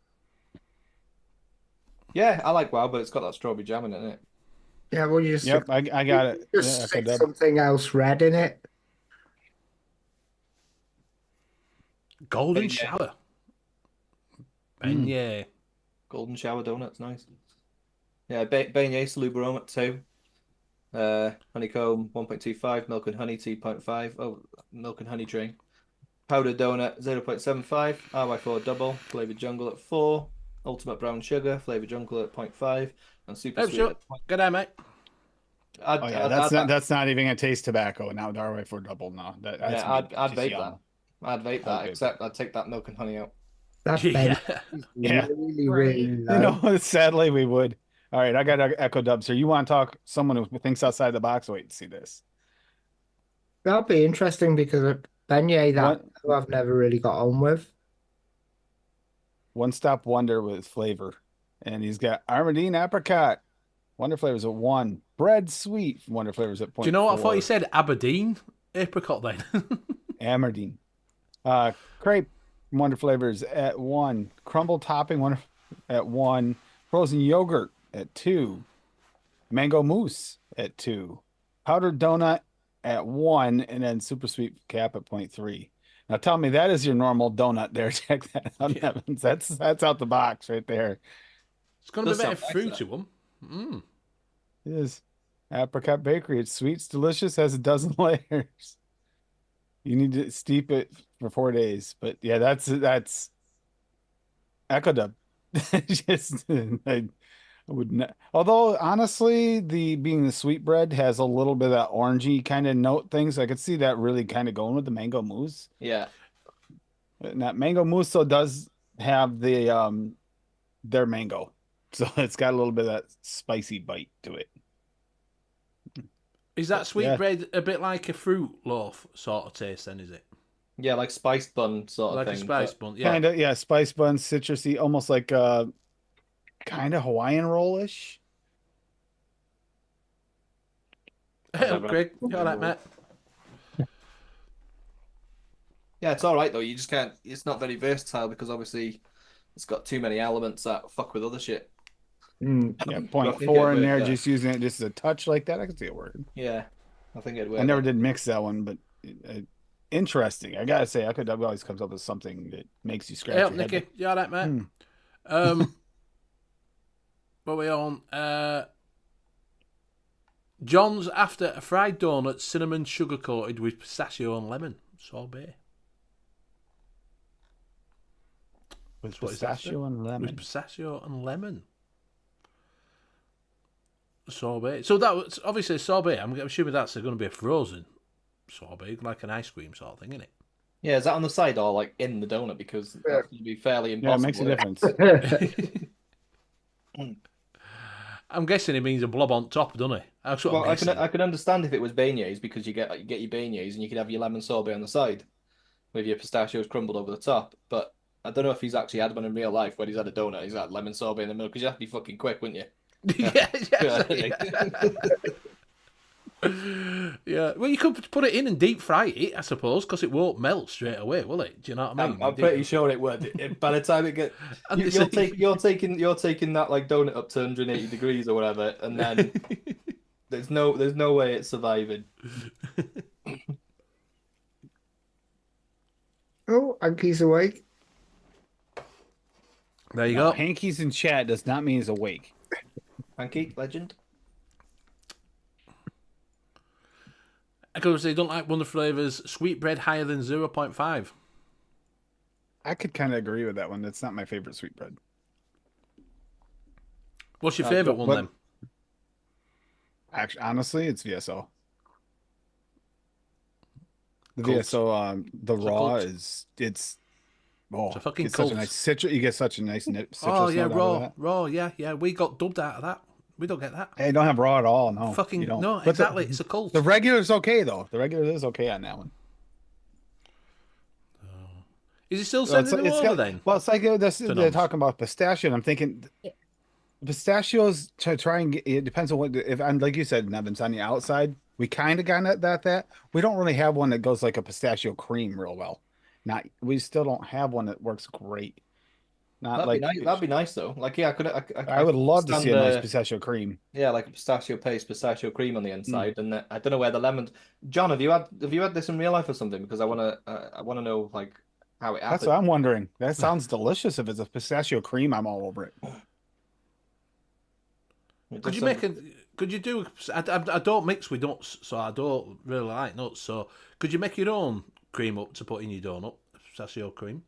Yeah, I like Wow, but it's got that strawberry jam in it. Yeah, well, you just Yep, I got it. just Yeah, stick Echo Dub. something else red in it. Golden Beignet. shower. Beignet. Golden shower donuts, nice. Yeah, beignet salubrome at 2. Honeycomb 1.25, milk and honey 2.5. Oh, milk and honey train. Powdered donut 0.75, RY4 double, flavored jungle at 4, ultimate brown sugar, flavored jungle at 0.5, and super sweet. Sure. At Good day, mate. Oh yeah, that's not even a taste tobacco. Now the RY4 double. No, that's I'd just vape yum. that. I'd vape that, except I'd take that milk and honey out. That's Yeah. Yeah. really, really low. You know, sadly we would. All right, I got Echo Dubs here. You want to talk someone who thinks outside the box? Wait to see this. That'll be interesting because beignet that What? I've never really got on with. One stop wonder with flavor, and he's got Armadine apricot. Wonder flavors at 1. Bread sweet. Wonder flavors at 0.4. Do you know what I thought you said? Aberdeen apricot then. Amardine. Crepe Wonder flavors at 1. Crumble topping Wonder at 1. Frozen yogurt at 2. Mango mousse at 2. Powdered donut at 1, and then super sweet cap at 0.3. Now tell me that is your normal donut there. Check that out, Evans. That's out the box right there. It's going to be Does a bit of sound fruit nice, to them. It is apricot bakery. It's sweet, it's delicious, has a dozen layers. You need to steep it for 4 days. But yeah, that's Echo Dub. Just I would not. Although honestly, being the sweet bread has a little bit of that orangey kind of note things. I could see that really kind of going with the mango mousse. Yeah. And that mango mousse though does have the their mango. So it's got a little bit of that spicy bite to it. Is that sweet Yeah. bread a bit like a fruit loaf sort of taste then, is it? Yeah, like spiced bun sort of Like thing. a spice bun, yeah. Kind of, yeah, spice bun, citrusy, almost like kind of Hawaiian roll-ish. Hey, Craig. You all right, mate? Yeah, it's all right though. You just can't. It's not very versatile because obviously it's got too many elements that fuck with other shit. Mm. Yeah, I think 0.4 it in there, worked, just using it just as a touch like that. I can see it working. Yeah, I think it would. I never did mix that one, but interesting. I gotta say, Echo Dub always comes up with something that makes you scratch Hey, your up, head. Nicky. You all right, mate? What are we on? John's after a fried donut, cinnamon sugar coated with pistachio and lemon sorbet. With That's what it's after. pistachio and lemon. With pistachio and lemon. Sorbet. So that was obviously sorbet. I'm assuming that's going to be a frozen sorbet, like an ice cream sort of thing, isn't it? Yeah, is that on the side or like in the donut? Because that's going to be fairly Yeah, it impossible. makes a difference. I'm guessing it means a blob on top, doesn't it? That's what Well, I'm I guessing. can understand if it was beignets because you get your beignets and you could have your lemon sorbet on the side with your pistachios crumbled over the top. But I don't know if he's actually had one in real life when he's had a donut. He's had lemon sorbet in the middle because you have to be fucking quick, wouldn't you? Yeah, yeah, Yeah. yeah. Well, you could put it in and deep fry it, I suppose, because it won't melt straight away, will it? Do you know what I mean? I'm pretty sure it would. By the time it gets, And you're it's- you're taking that like donut up to 180 degrees or whatever, and then there's no way it's surviving. Oh, Anki's awake. There you No, go. Hanky's in chat does not mean he's awake. Pancake legend. Because they don't like one of the flavours, sweetbread higher than 0.5. I could kind of agree with that one. That's not my favorite sweetbread. What's your favourite one what- then? Actually, honestly, it's VSO. The Cult. VSO, the It's a raw cult. it's oh, It's a fucking it's such a cult. nice citrus. You get such a nice citrus Oh, yeah, note out of raw, that. raw, yeah. We got dubbed out of that. We don't get that. Hey, don't have raw at all. No, Fucking, you don't. no, But exactly. It's a cult. The regular's okay though. The regular is okay on that one. Is he still Well, it's- sending them it's over got- then? Well, it's like they're know. talking about pistachio, and I'm thinking pistachios to try and get. It depends on what. If and like you said, Nevins on the outside, we kind of got that. We don't really have one that goes like a pistachio cream real well. Not we still don't have one that works great. Not That'd like be nice. That'd be nice though. Like yeah, I would love to stand see a nice the- pistachio cream. Yeah, like a pistachio paste, pistachio cream on the inside, and I don't know where the lemon. John, have you had this in real life or something? Because I wanna know like how it That's happened. what I'm wondering. That sounds delicious. If it's a pistachio cream, I'm all over it. It Could does you sound- make a? Could you do? I don't mix with nuts, so I don't really like nuts. So could you make your own cream up to put in your donut? Pistachio cream.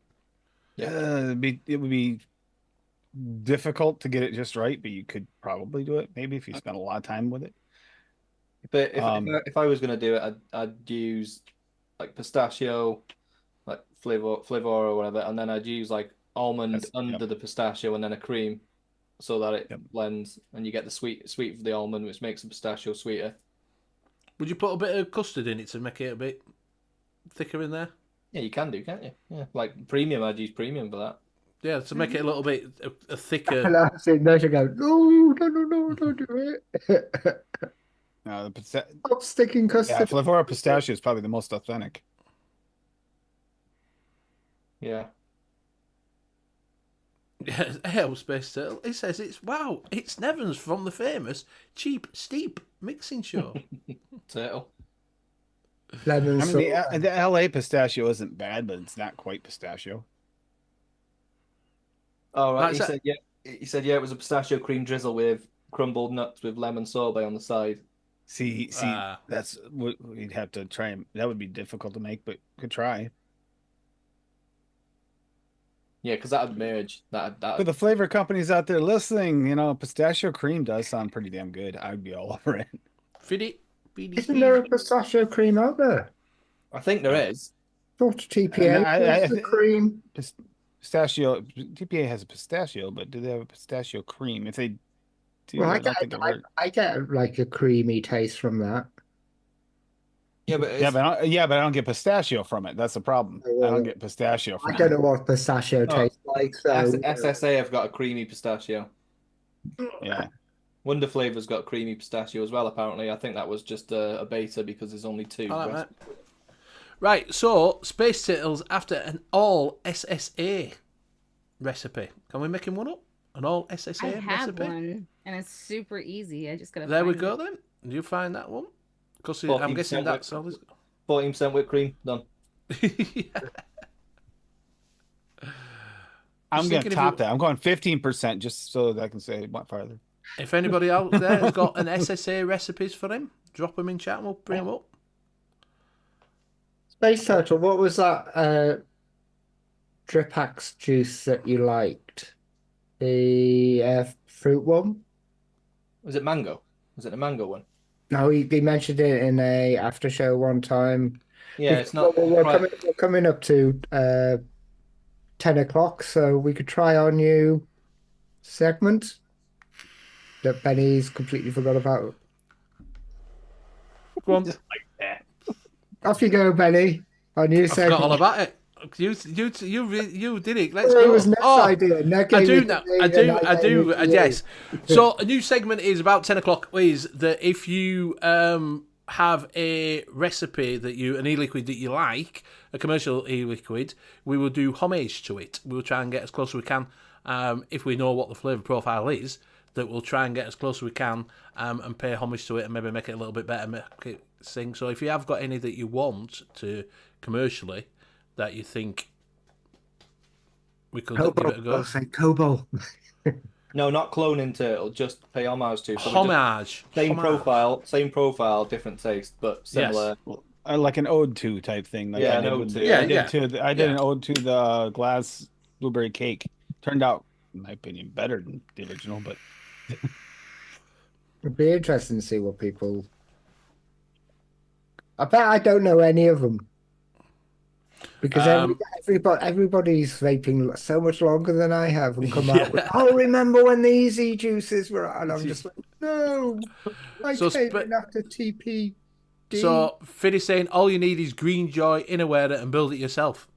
It would be difficult to get it just right, but you could probably do it. Maybe if you spend a lot of time with it. But if I was gonna do it, I'd use like pistachio, like flavor or whatever, and then I'd use like almond That's- under yep. the pistachio and then a cream, so that it Yep. blends and you get the sweet of the almond, which makes the pistachio sweeter. Would you put a bit of custard in it to make it a bit thicker in there? Yeah, you can do, can't you? Yeah, like premium, I'd use premium for that. Yeah, to make it a little bit a thicker. And I see Nature go, no, don't do it. Stop sticking Yeah, custard. Flora pistachio is probably the most authentic. Yeah. Yeah, Hell Space Turtle. It says it's Nevins from the famous Cheap Steep Mixing Show. Turtle. Lemon I mean, sauce. the LA pistachio isn't bad, but it's not quite pistachio. Oh right, That's he said yeah, it was a pistachio cream drizzle with crumbled nuts with lemon sorbet on the side. See, Ah. that's what we'd have to try. That would be difficult to make, but could try. Yeah, because that'd merge. For That the flavor companies out there listening, pistachio cream does sound pretty damn good. I'd be all over it. Fit it. Feedy, Isn't there a pistachio cream out there? I think there is. Thought TPA And I- was the cream. Pistachio, TPA has a pistachio, but do they have a pistachio cream? If they do, Well, I don't think I've heard. I get like a creamy taste from that. Yeah, but Yeah, but I don't get pistachio from it. That's the problem. I don't get pistachio from I it. don't know what pistachio Oh, tastes like. So SSA have got a creamy pistachio. Yeah. Wonder Flavor's got creamy pistachio as well. Apparently, I think that was just a beta because there's only two. I like that. Right, so Space Turtles after an all SSA recipe. Can we make him one up? An all SSA I have recipe? one, and it's super easy. I just gotta. There we find go it. then. Do you find that one? Because 14% I'm guessing that's all. 14% whipped cream done. I'm Just going thinking to if top you- that. I'm going 15% just so that I can say it went farther. If anybody out there has got an SSA recipes for him, drop them in chat and we'll bring them up. Space Turtle, what was that drip axe juice that you liked? The fruit one? Was it mango? Was it a mango one? No, he mentioned it in a after show one time. Yeah, it's not. We're quite- coming up to 10 o'clock, so we could try our new segment. that Benny's completely forgot about? Go on. Off you go, Benny. On your I forgot all segment. about it. You did it. Let's It go. was Ned's idea. Ned I gave do it to know. me I and do. I I gave do. it to you. Yes. So a new segment is about 10 o'clock. Is that if you have a recipe that an e-liquid that you like, a commercial e-liquid, we will do homage to it. We will try and get as close as we can. If we know what the flavour profile is, that we'll try and get as close as we can and pay homage to it and maybe make it a little bit better, make it sing. So if you have got any that you want to commercially that you think we could give it a go. I'll say Kobo. No, not cloning turtle. Just pay homage to. So Homage. same Homage. profile, different taste, but similar. Yes. Like an ode to type thing. Like Yeah, I an did ode with to. the- Yeah, I did yeah. to I did an ode to the glass blueberry cake. Turned out, in my opinion, better than the original. But It'd be interesting to see what people. I bet I don't know any of them because everybody's vaping so much longer than I have and come out with. Oh, remember when the easy juices were? And I'm just like, no, I So came in after TPD. So Fiddy's saying all you need is green joy, innerwear it, and build it yourself.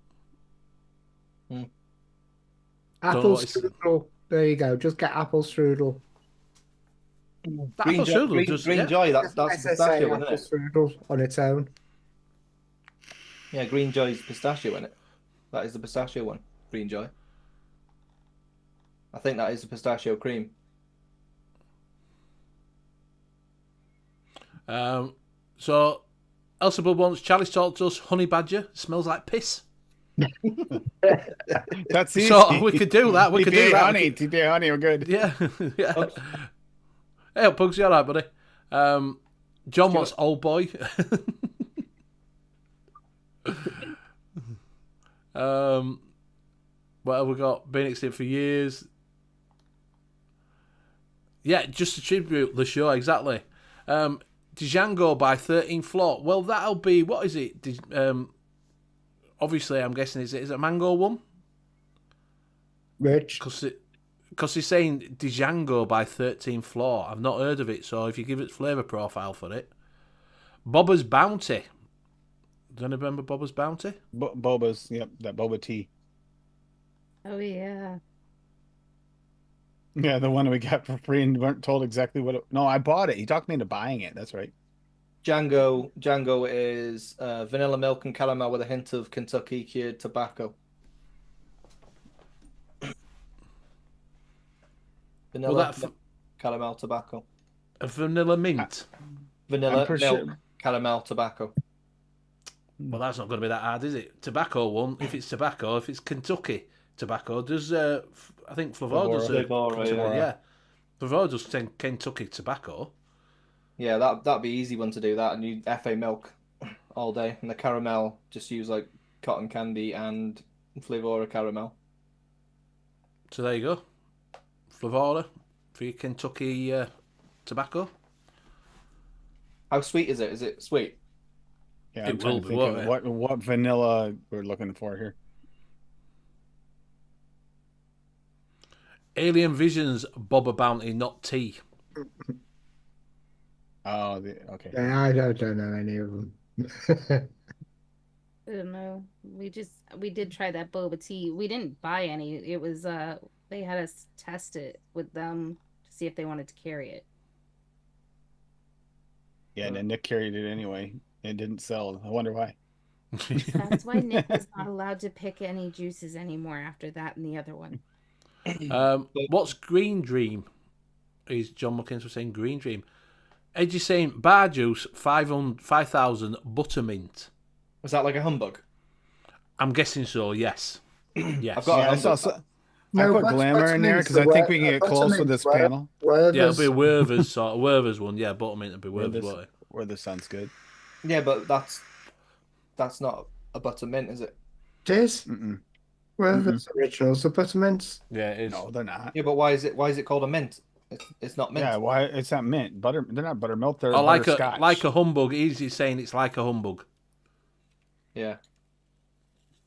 Apple strudel. There you go. Just get apple strudel. Green Joy. That's pistachio, apple isn't it? strudel on its own. Yeah, Green Joy's pistachio in it. That is the pistachio one. Green Joy. I think that is the pistachio cream. So Elsa Bub wants Charlie's talked to us. Honey badger smells like piss. that's easy. So we could do that. We could do that. Honey, TPA honey, we're good. Yeah, yeah. Hey, Pugs, you all right, buddy? John wants old boy. What have we got? Been extinct for years. Yeah, just to tribute the show, exactly. Django by 13 Floor. Well, that'll be, what is it? Obviously, I'm guessing, is it a mango one? Rich. Because he's saying Django by 13 Floor. I've not heard of it, so if you give it flavour profile for it. Boba's Bounty. Do you remember Boba's Bounty? Boba's, yep, that boba tea. Oh yeah. Yeah, the one we got for free and weren't told exactly what it... No, I bought it. He talked me into buying it. That's right. Django is vanilla milk and caramel with a hint of Kentucky cured tobacco. Vanilla caramel tobacco. A vanilla mint. Vanilla milk sure. caramel tobacco. Well, that's not going to be that hard, is it? Tobacco one. If it's tobacco, if it's Kentucky tobacco, does I think Flavor does. Yeah. Flavor does Kentucky tobacco. Yeah, that'd be easy one to do that, and you FA milk all day, and the caramel just use like cotton candy and Flavor caramel. So there you go. Flavor for your Kentucky tobacco. How sweet is it? Is it sweet? Yeah, It I'm trying will to be, think won't of it? what vanilla we're looking for here. Alien Visions Boba Bounty, not tea. Oh, okay. Yeah, I don't know any of them. I don't know. We did try that boba tea. We didn't buy any. It was they had us test it with them to see if they wanted to carry it. Yeah, and then Nick carried it anyway. It didn't sell. I wonder why. That's why Nick was not allowed to pick any juices anymore after that and the other one. What's Green Dream? Is John Muckins was saying Green Dream. Edgy's saying bar juice 5,000 buttermint. Was that like a humbug? I'm guessing so. Yes. Yes. I've got Yeah, a I saw. humbug. I put glamour in there because I think we can get close with this panel. Yeah, it'll be Werther's sort of Werther's one. Yeah, buttermint will be Werther's. won't it? Where this sounds good. Yeah, but that's not a buttermint, is it? It is. Mm-mm. Well, that's originals are buttermints. Yeah, it is. No, they're not. Yeah, but why is it called a mint? It's not mint. Yeah, why? It's not mint. Butter. They're not buttermilk. They're Or like butterscotch. a humbug. He's saying it's like a humbug. Yeah.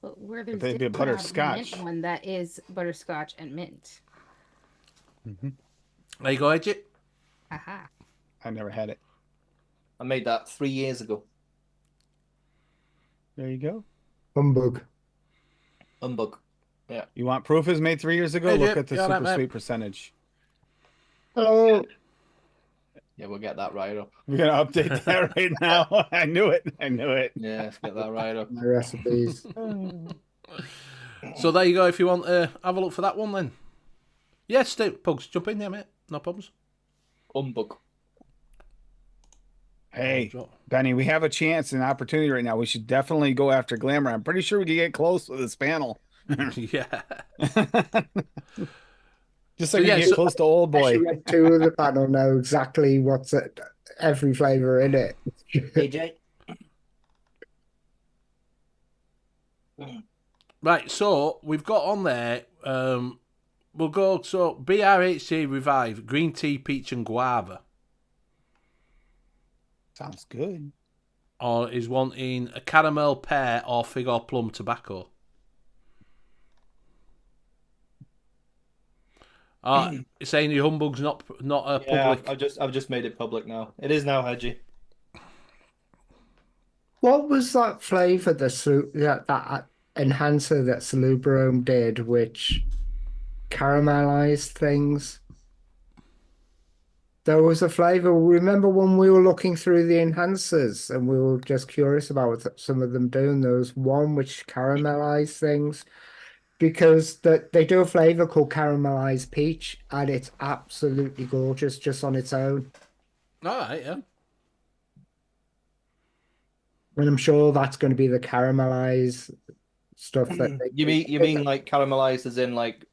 But where there's they'd be a different butterscotch. mint one that is butterscotch and mint. There you go, Edgy. Haha. I never had it. I made that 3 years ago. There you go. Humbug. Humbug. You want proof is made 3 years ago? Hey, Look Jip, at the you all right, super mate? sweet percentage. Hello. Yeah, we'll get that right up. We're gonna update that right now. I knew it. I knew it. Yeah, let's get that right up. My recipes. So there you go. If you want to have a look for that one, then Pugs, jump in there, mate. No problems. Humbug. Hey, Benny, we have a chance and opportunity right now. We should definitely go after Glamour. I'm pretty sure we can get close with this panel. Yeah. Just like we get so- close to old boy. Actually, like, two of the panel know exactly what's every flavor in it. AJ. Right, so we've got on there. We'll go. So BRHC Revive Green Tea Peach and Guava, Sounds good. or is wanting a caramel pear or fig or plum tobacco. Saying your humbug's not a Yeah, public. I've just made it public now. It is now, Hedgie. What was that flavor that enhancer that Salubrome did, which caramelized things? There was a flavor. Remember when we were looking through the enhancers and we were just curious about what some of them doing? There was one which caramelized things because they do a flavor called caramelized peach and it's absolutely gorgeous just on its own. All right, yeah. And I'm sure that's going to be the caramelized stuff that they You mean like caramelized as in like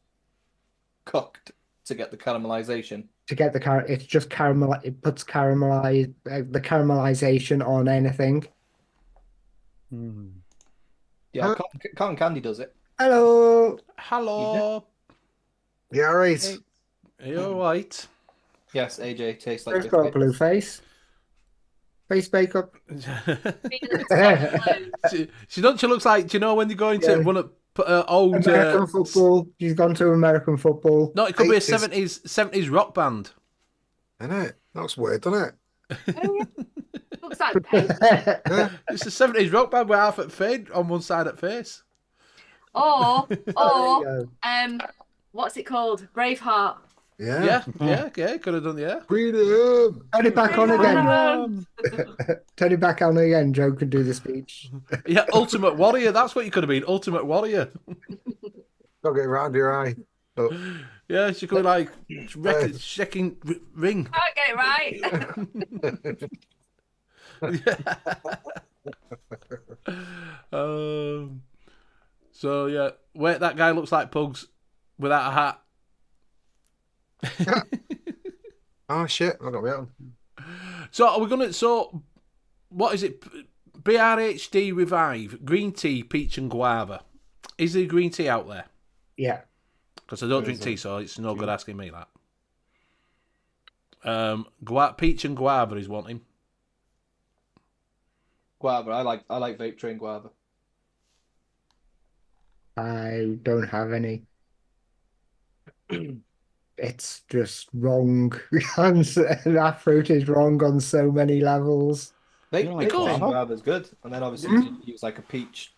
cooked to get the caramelization? to get the it's just caramel. It puts the caramelization on anything. Yeah, cotton candy does it. Hello. Hello. Yeah, right. Are you all right? Yes, AJ tastes like Who's got a biscuit. blue face? Face makeup. She looks like. Do you know when they go into Yeah. one of old? American football. She's gone to American football. No, it could be a 80s. 70s rock band. Isn't it? That's weird, isn't it? Looks like paint. It's a 70s rock band with half at fade on one side at face. Or There you go. what's it called? Braveheart. Yeah. Yeah. Could have done, yeah. Freedom. Turn it back on again. Um, Turn it back on again. Joe can do the speech. Yeah, Ultimate Warrior. That's what you could have been. Ultimate Warrior. Don't get round your eye. Oh, Yeah, she could be like shaking ring. Can't get it right. So yeah, wait, that guy looks like Pugs without a hat. oh shit! I got me on. So are we gonna? So what is it? BRHD Revive Green Tea Peach and Guava. Is there green tea out there? Yeah. Because I don't drink tea, so it's no good asking me that. Peach and Guava is wanting. Guava. I like vape train guava. I don't have any. It's just wrong. That fruit is wrong on so many levels. Vape like train guava? guava is good, and then obviously you use like a peach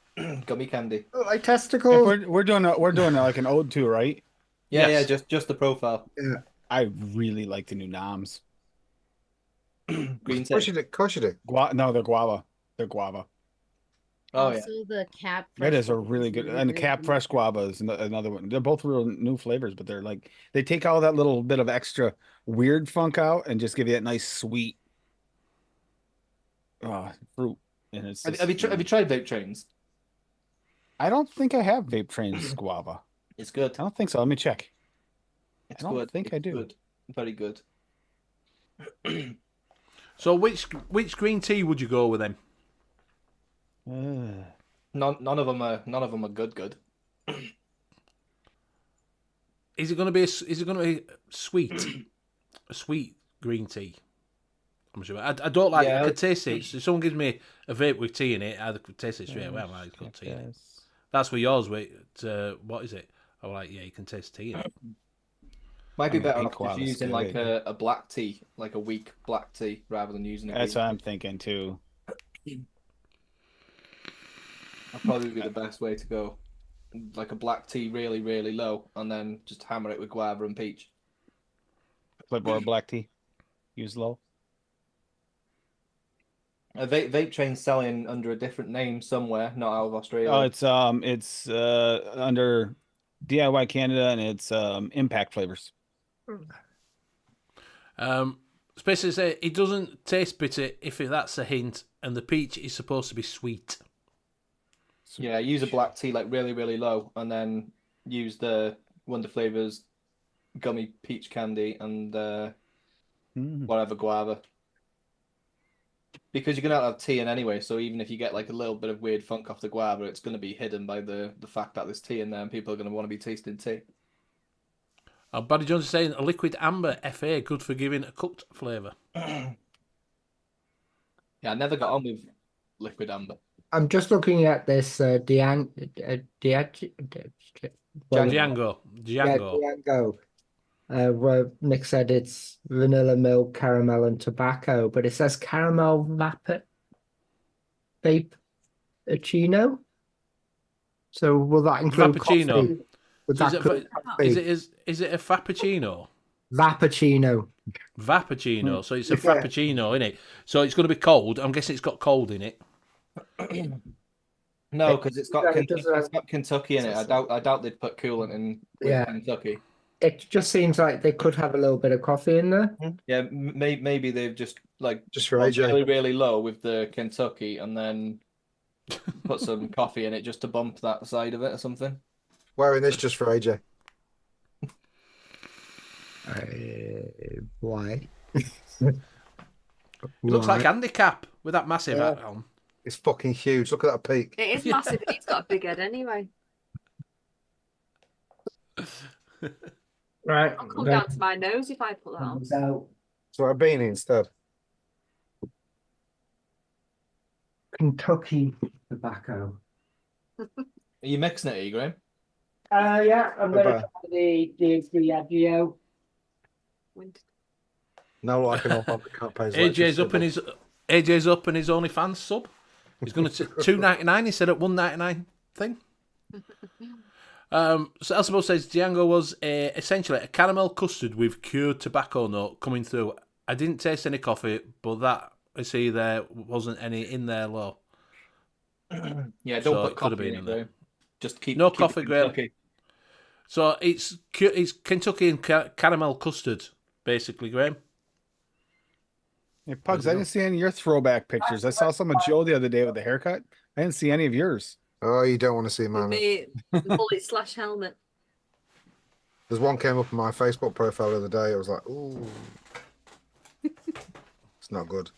gummy candy. Like If testicles. we're doing like an ode to, right? Yeah, Yes. yeah, just the profile. I really like the new noms. Green Of course tea. you did. Of course you did. No, they're guava. They're guava. Oh yeah. Also, the cap. That is a fresh really is good, really and the good. Cap Fresh Guava is another one. They're both real new flavors, but they're like they take all that little bit of extra weird funk out and just give you that nice sweet fruit. And it's Have you tried vape trains? I don't think I have Vape Trains Guava. It's good. I don't think so. Let me check. It's I don't good. think I It's do. Good. Very good. So which green tea would you go with then? None of them are good. Is it going to be sweet? A sweet green tea? I'm sure. I don't like. Yeah. I could taste it. So if someone gives me a vape with tea in it, I could taste it straight away. I'm like, it's got tea in it. That's what yours with. What is it? I'm like, yeah, you can taste tea in it. Might be mean, better pink off just guava is using like good. a black tea, like a weak black tea, rather than using a That's green what I'm tea. thinking too. That'd probably be the best way to go. Like a black tea really, really low, and then just hammer it with guava and peach. Flavour black tea. Use low. A vape train's selling under a different name somewhere, not out of Australia. Oh, it's under DIY Canada, and it's impact flavors. Basically, say it doesn't taste bitter if that's a hint, and the peach is supposed to be sweet. Yeah, use a black tea like really, really low, and then use the Wonder Flavors gummy peach candy and whatever guava. Because you're gonna have tea in anyway, so even if you get like a little bit of weird funk off the guava, it's gonna be hidden by the fact that there's tea in there, and people are gonna want to be tasting tea. Buddy Jones is saying a liquid amber FA good for giving a cooked flavour. Yeah, I never got on with liquid amber. I'm just looking at this Django. Django. Where Nick said it's vanilla milk, caramel, and tobacco, but it says caramel vappuccino. So will that include Vappuccino. coffee? Would that include coffee? Is it a frappuccino? Vappuccino. Vappuccino. So it's a Yeah. frappuccino, isn't it? So it's going to be cold. I'm guessing it's got cold in it. No, because it's got it doesn't have- it's got Kentucky in it. I doubt they'd put coolant in with Yeah. Kentucky. It just seems like they could have a little bit of coffee in there. Yeah, maybe they've just Just for gone AJ. really, really low with the Kentucky, and then put some coffee in it just to bump that side of it or something. Wearing this just for AJ. Why? It looks like Andy Cap with that massive Yeah. hat on. It's fucking huge. Look at that peak. It is massive. He's got a big head anyway. Right. I'll come down to my nose if I put that on. So So a beanie instead. Kentucky tobacco. Are you mixing it, Graham? Yeah, I'm Bye-bye. gonna try the Diageo. No, I can offer can't pay his AJ's electricity. up in his OnlyFans sub. He's going to $2.99 instead of $1.99 thing. So Elsabow says Django was essentially a caramel custard with cured tobacco note coming through. I didn't taste any coffee, but that I see there wasn't any in there low. Yeah, So don't it put could have coffee been in in it, there. Graham. Just keep No keep coffee, it Graham. Kentucky. So it's Kentucky and caramel custard, basically, Graham. Hey, Pugs, I didn't see any of your throwback pictures. I saw some of Joe the other day with the haircut. I didn't see any of yours. Oh, you don't want to see With man. me, bullet slash helmet. There's one came up on my Facebook profile the other day. I was like, ooh. It's not good.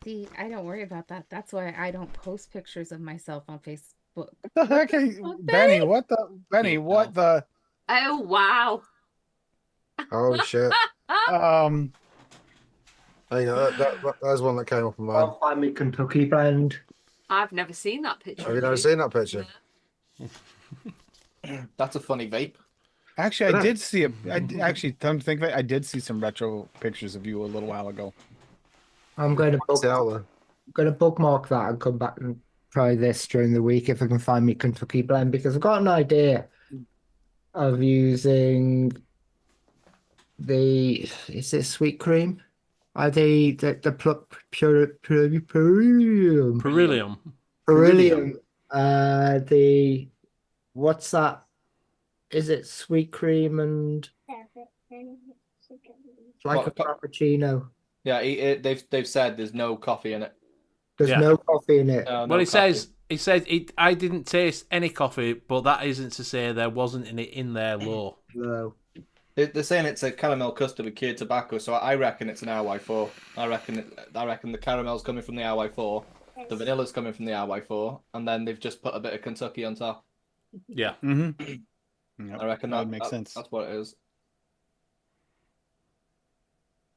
See, I don't worry about that. That's why I don't post pictures of myself on Facebook. What the heck? Benny, what the? Oh wow! Oh shit. Hey, there's one that came up on mine. I'll find me Kentucky blend. I've never seen that picture. Have you of never seen that picture? That's a funny vape. Actually, I did see actually, come to think of it, I did see some retro pictures of you a little while ago. I'm going to It's out there. bookmark that and come back and try this during the week if I can find me Kentucky blend, because I've got an idea of using is it sweet cream? Are they the Beryllium? The what's that? Is it sweet cream and like What, a frappuccino? Yeah, they've said there's no coffee in it. There's Yeah. no coffee in it. No Well, he coffee. said I didn't taste any coffee, but that isn't to say there wasn't any in there low. No. They're saying it's a caramel custard with cured tobacco, so I reckon it's an RY4. I reckon the caramel's coming from the RY4, the vanilla's coming from the RY4, and then they've just put a bit of Kentucky on top. Yeah. Mm-hmm. I reckon that would make sense. That's what it is.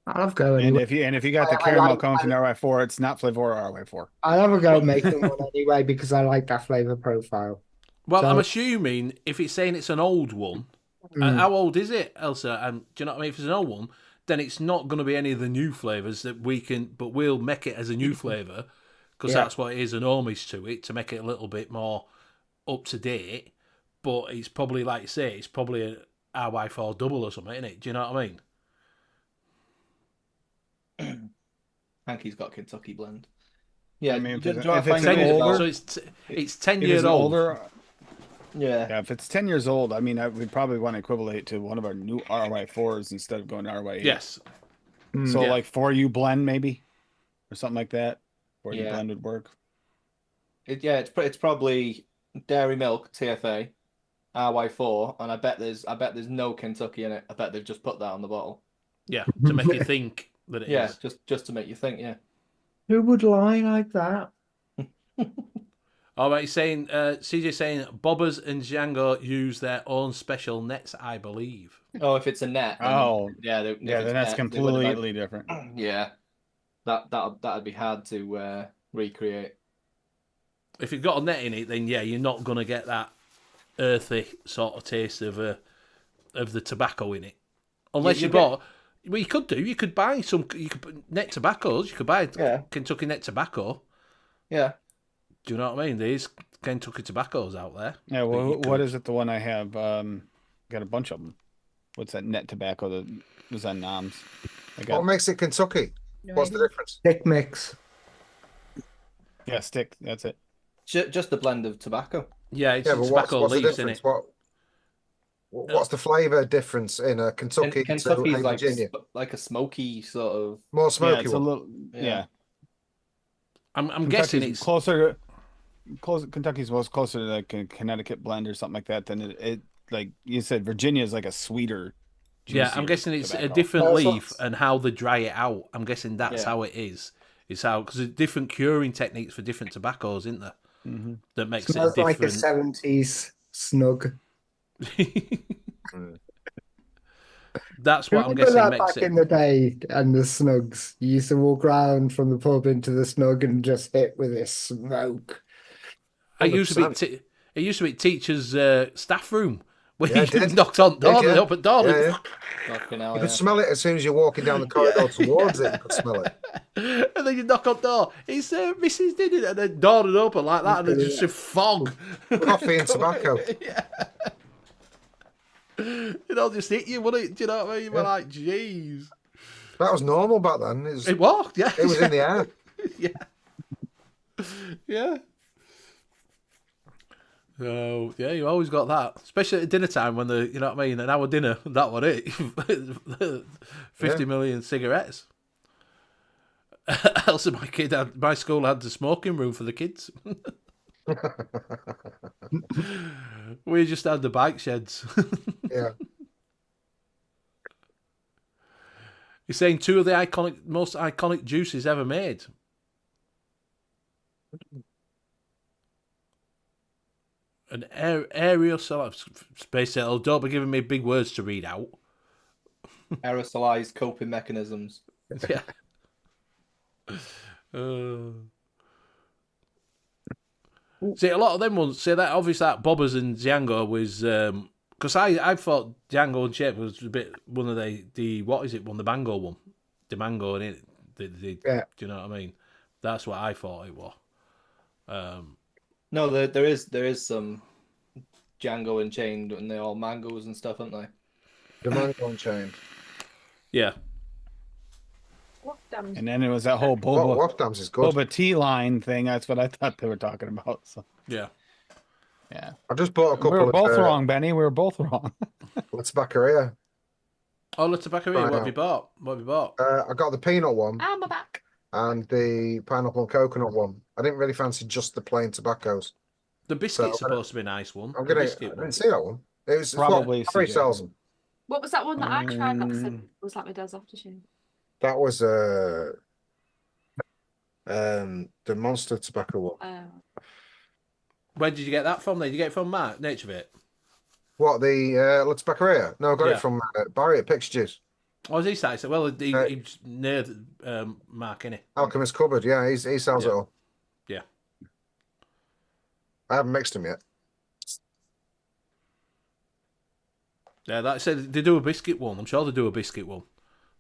I'll have a go And anyway. if you got the I caramel like- coming from the RY4, it's not flavor or RY4. I'll have a go making one anyway because I like that flavor profile. Well, I'm So- assuming if it's saying it's an old one, how old is it, Elsa? Do you know what I mean? If it's an old one, then it's not going to be any of the new flavours that we can, but we'll make it as a new flavour because Yeah. that's what it is, an homage to it, to make it a little bit more up to date. But it's probably, like you say, it's probably a RY4 double or something, isn't it? Do you know what I mean? Hankey's got Kentucky blend. Yeah, I mean, if do it's- you know what if I it's find an weird older- about- So it's 10 If years it's an old. older, Yeah. yeah, if it's 10 years old, I mean, we'd probably want to equivalent to one of our new RY4s instead of going to RY8. Yes. So Yeah. like 4U blend maybe, or something like that. 4U Yeah. blend would work. It's probably dairy milk TFA, RY4, and I bet there's no Kentucky in it. I bet they've just put that on the bottle. Yeah, to make you think that it is. Yeah, just to make you think. Yeah. Who would lie like that? All right, saying CJ saying Bobbers and Django use their own special nets, I believe. Oh, if it's a net. Then, Oh, yeah, yeah, then that's completely different. Yeah, that'd be hard to recreate. If you've got a net in it, then yeah, you're not gonna get that earthy sort of taste of the tobacco in it, unless you bought. Well, you could do. You could buy some. You could net tobaccos. You could buy Kentucky net tobacco. Yeah. Do you know what I mean? There's Kentucky tobaccos out there. Yeah, well, what is it? The one I have, got a bunch of them. What's that net tobacco that was on Noms? I got, What makes it Kentucky? What's the difference? Stick mix. yeah, stick. That's it. Just the blend of tobacco. Yeah, it's Yeah, but tobacco what's the leaves in difference? it. What's the flavour difference in a Kentucky to Kentucky's a like Virginia? like a smoky sort of. More Yeah, smoky it's a one. little. Yeah. Yeah, I'm guessing Kentucky's it's closer. Kentucky's was closer to like a Connecticut blend or something like that than it like you said. Virginia is like a sweeter. Yeah, I'm juicier guessing it's a tobacco. different Oh, leaf and how they dry it out. I'm guessing that's Yeah. how it is. It's how because there's different curing techniques for different tobaccos, isn't there? Mm-hmm. That makes Smells it like a different. 70s snug. That's what I'm Remember guessing that makes back it. in the day and the snugs? You used to walk around from the pub into the snug and just hit with this smoke. It used to 100%. be. It used to be teachers' staff room where Yeah, it you did. knocked on doors, yeah. and open door. Yeah, yeah. Fucking hell, You yeah. could smell it as soon as you're walking down the corridor towards it. You could smell it. And then you knock on door. It's Mrs. Did it, and then door would open like that, and then just a fog. Coffee and tobacco. It all just hit you, wouldn't it? Do you know what I mean? You were like, jeez. That was normal back then. It walked, yeah. It was in the air. Yeah. So yeah, you always got that, especially at dinner time when you know what I mean, an hour dinner. That was it. 50 million cigarettes. Also, my school had the smoking room for the kids. We just had the bike sheds. Yeah. You're saying two of the most iconic juices ever made. An aerosol space shuttle. Don't be giving me big words to read out. Aerosolized coping mechanisms. Yeah. See, a lot of them ones say that obviously that Bobbers and Django was because I thought Django and Shape was a bit one of the what is it one the mango one, the mango in it. Yeah. Do you know what I mean? That's what I thought it was. No, there is some Django and Chained, and they're all mangoes and stuff, aren't they? The mango unchained. Yeah. What damn? And then it was that whole boba Wolfdams is good. boba tea line thing. That's what I thought they were talking about. So Yeah. yeah, I just bought a couple we were both of wrong, Benny. We were both wrong. Let's Baccaria. Oh, the tobacco. Right What have now. you bought? What have you bought? I got the peanut one I'm back. and the pineapple and coconut one. I didn't really fancy just the plain tobaccos. The biscuit's so- supposed to be a nice one. I'm The gonna. I biscuit one. didn't see that one. It was Probably Harry CJ. sells them. What was that one that I tried? That was like my dad's aftershave. That was the monster tobacco one. Where did you get that from? Then did you get it from Mark Nature What the Let's Baccaria? No, I got Yeah. it from Barry at Picture Juice. Oh, was he site? Well, he's near Mark, innit? Alchemist Cupboard. Yeah, he sells it Yeah. all. Yeah. I haven't mixed them yet. Yeah, that said they do a biscuit one. I'm sure they do a biscuit one.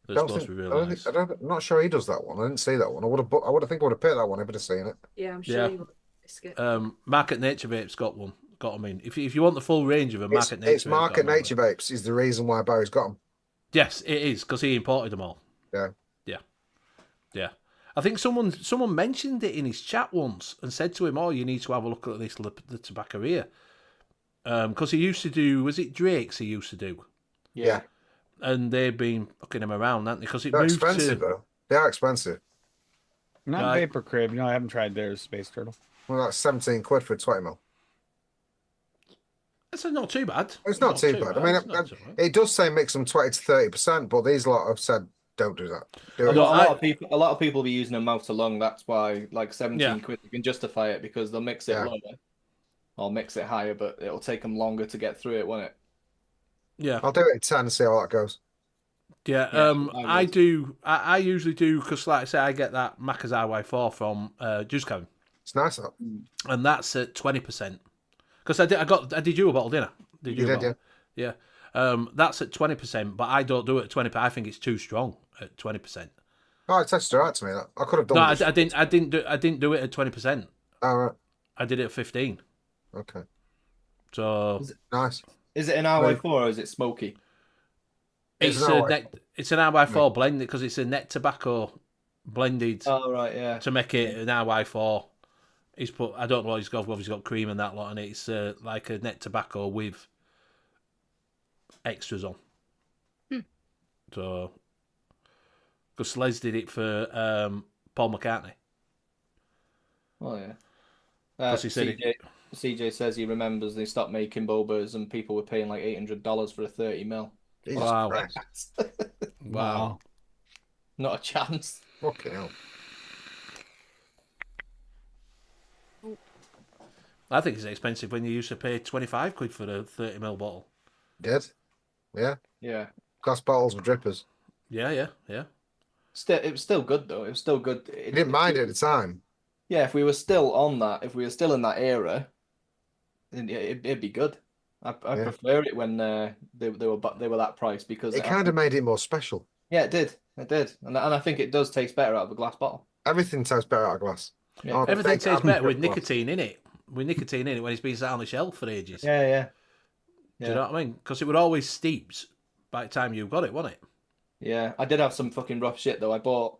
That's Don't supposed think, to be I really don't nice. think, I'm not sure he does that one. I didn't see that one. I would have think I would have picked that one if I'd have seen it. Yeah, I'm Yeah. sure you want a biscuit. Market Nature Vape's got one. Got them in. If you want the full range of them, Market Nature It's Vape's got Market 'em, haven't Nature they? Vapes is the reason why Barry's got them. Yes, it is because he imported them all. Yeah. Yeah. I think someone mentioned it in his chat once and said to him, "Oh, you need to have a look at this the Tobaccoria." Because he used to do, was it Drake's he used to do? Yeah. And they've been fucking him around, haven't they? Because it They're moved expensive to. though. They are expensive. Not Right. Vapor Crib. No, I haven't tried theirs, Space Turtle. Well, that's 17 quid for a 20 mil. It's not too bad. It's not too bad. I mean, It's not too bad. it does say mix them 20 to 30%, but these lot have said don't do that. Do A it. lot of people be using them mouth to lung. That's why, like 17 Yeah. quid, you can justify it because they'll mix it Yeah. lower or mix it higher, but it'll take them longer to get through it, won't it? Yeah. I'll do it at 10 and see how that goes. Yeah, I do. I usually do because, like I say, I get that Macca's RY4 from Juice Cabin, It's nice that. and that's at 20%. Because I did you a bottle, didn't I? You did, a bottle? Yeah. That's at 20%, but I don't do it at 20%. I think it's too strong at 20%. Oh, it tastes alright to me. That I could have done. No, this. I didn't do it at 20%. Oh, right. I did it at 15. Okay. So Nice. Is it an RY4 or is it smoky? it's an RY4. it's an RY4 blend because it's a net tobacco blended Oh, right, yeah. to make it an RY4. He's put, I don't know what he's got, whether he's got cream and that lot, and it's like a net tobacco with extras on. So, because Les did it for Paul McCartney. Oh, yeah. 'Cause he said CJ says he remembers they stopped making bobas and people were paying like $800 for a 30 mil. Jesus Wow. Christ. Wow. Not a chance. Fucking hell. I think it's expensive when you used to pay 25 quid for a 30ml bottle. Did? Yeah. Yeah. Glass bottles with drippers. Yeah. It was still good though. It was still good. You didn't mind it at the time. Yeah, if we were still on that, if we were still in that era, then it'd be good. I Yeah. prefer it when they were that price because It kind of made it more special. yeah, it did, and I think it does taste better out of a glass bottle. Everything tastes better out of glass. Yeah. Oh, Everything big tastes average better with glass. nicotine in it. With nicotine in it when it's been sat on the shelf for ages. Yeah. Do you know what I mean? Because it would always steeps by the time you got it, wasn't it? Yeah, I did have some fucking rough shit though. I bought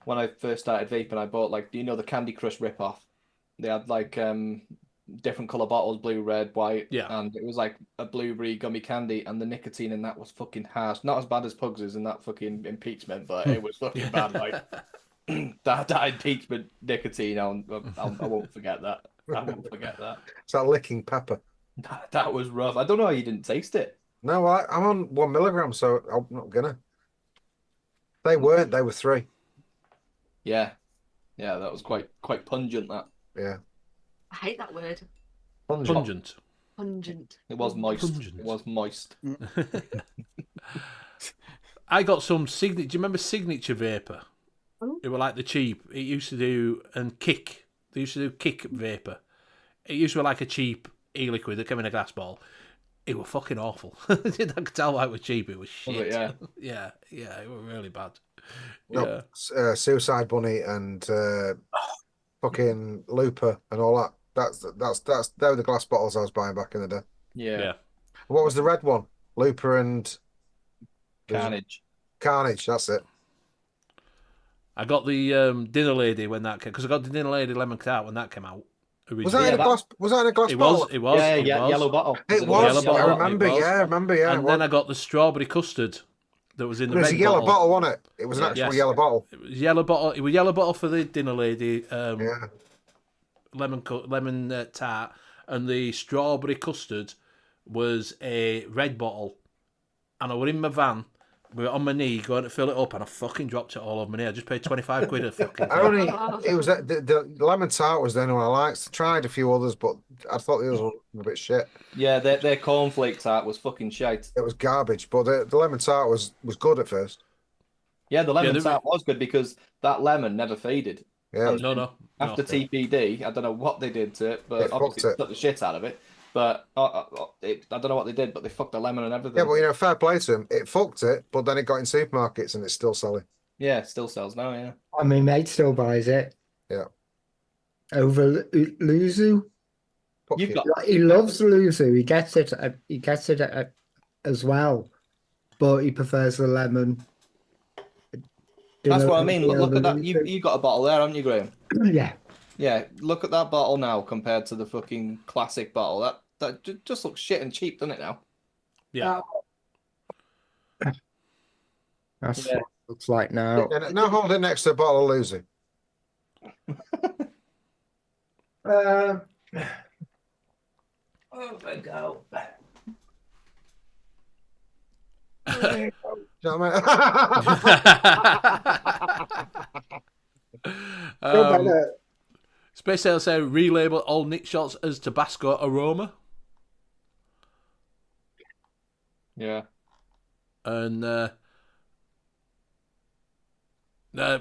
when I first started vaping. I bought like, do you know the Candy Crush ripoff? They had like different color bottles, blue, red, white. Yeah. And it was like a blueberry gummy candy, and the nicotine in that was fucking harsh. Not as bad as Pugs's in that fucking impeachment, but it was fucking bad. Like that impeachment nicotine, I won't forget that. I won't forget that. It's that licking pepper. That was rough. I don't know how you didn't taste it. No, I'm on 1 milligram, so I'm not gonna. They weren't. They were 3. Yeah, that was quite pungent. That Yeah. I hate that word. Pungent. Pungent. it was moist. Pungent. It was moist. I got some signature. Do you remember Signature Vapor? Oh. It were like the cheap. It used to do and Kick. They used to do Kick Vapor. It used to be like a cheap e-liquid that came in a glass bottle. It were fucking awful. I could tell why it was cheap. It was shit. Yeah. yeah. It were really bad. No, Yeah. Suicide Bunny and fucking Looper and all that. They were the glass bottles I was buying back in the day. Yeah. What was the red one? Looper and Carnage. Carnage. That's it. I got the Dinner Lady when that came because I got the Dinner Lady Lemon Tart when that came out. Was that in a glass? Was that in a glass It bottle? was. It was. Yeah, it was. yellow bottle. It was. was. Yellow I bottle, remember. it was. Yeah, I remember. Yeah. And then I got the strawberry custard that was in the It was red a yellow bottle. bottle, wasn't it? It was an actual Yes. yellow bottle. It was yellow bottle. It was yellow bottle for the Dinner Lady. Yeah. Lemon tart, and the strawberry custard was a red bottle. And I were in my van, we were on my knee going to fill it up, and I fucking dropped it all over my knee. I just paid 25 quid a fucking thing. Only it was the lemon tart was the only one I liked. Tried a few others, but I thought the others were a bit shit. Yeah, their cornflake tart was fucking shite. It was garbage, but the lemon tart was good at first. Yeah, the lemon Yeah, tart was good because that lemon never faded. Yeah, No. After TPD, I don't know what they did to it, but They fucked obviously it. took the shit out of it. But I don't know what they did, but they fucked the lemon and everything. Yeah, but you know, fair play to him. It fucked it, but then it got in supermarkets and it's still selling. Yeah, it still sells now. Yeah. I mean, mate still buys it Yeah. over Luzu. Fuck You've you. got Like, he loves Luzu. He gets it. He gets it as well, but he prefers the lemon. That's what I mean. Dinner Look at that. over You got a bottle there, haven't you, Graham? Luzu. Yeah. Yeah. Look at that bottle now compared to the fucking classic bottle. That just looks shit and cheap, doesn't it now? Yeah. That's Yeah. what it looks like now. Yeah, now hold it next to a bottle of Lucy. Oh my god. You know what I mean? Space Sailor say relabel all Nick shots as Tabasco aroma. Yeah. And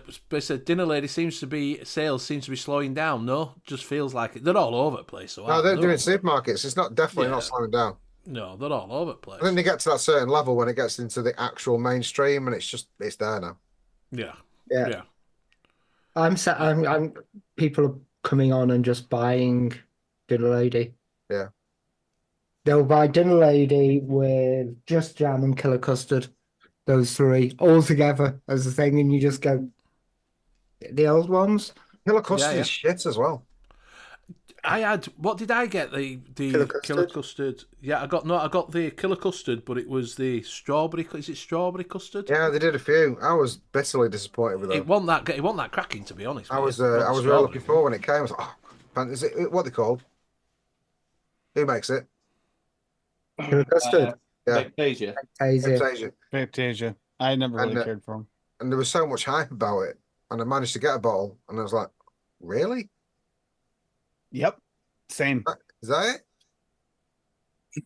Space Sailor Dinner Lady sales seems to be slowing down. No, just feels like it. They're all over the place. So No, they're doing supermarkets. It's not definitely not slowing down. No, they're all over the place. I think they get to that certain level when it gets into the actual mainstream, and it's there now. Yeah. Yeah. I'm people are coming on and just buying Dinner Lady. Yeah. They'll buy Dinner Lady with just jam and killer custard. Those three all together as a thing, and you just go the old ones. Killer custard Yeah. is shit as well. What did I get? The killer custard. Yeah, I got the killer custard, but it was the strawberry. Is it strawberry custard? Yeah, they did a few. I was bitterly disappointed with It them. wasn't that cracking, to be honest. I was really looking forward when it came. I was like, oh, is it what they called? Who makes it? Killer custard. Yeah. Asia. Fantasia. I never really cared for them. And there was so much hype about it, and I managed to get a bottle, and I was like, really? Yep. Same. Is that it?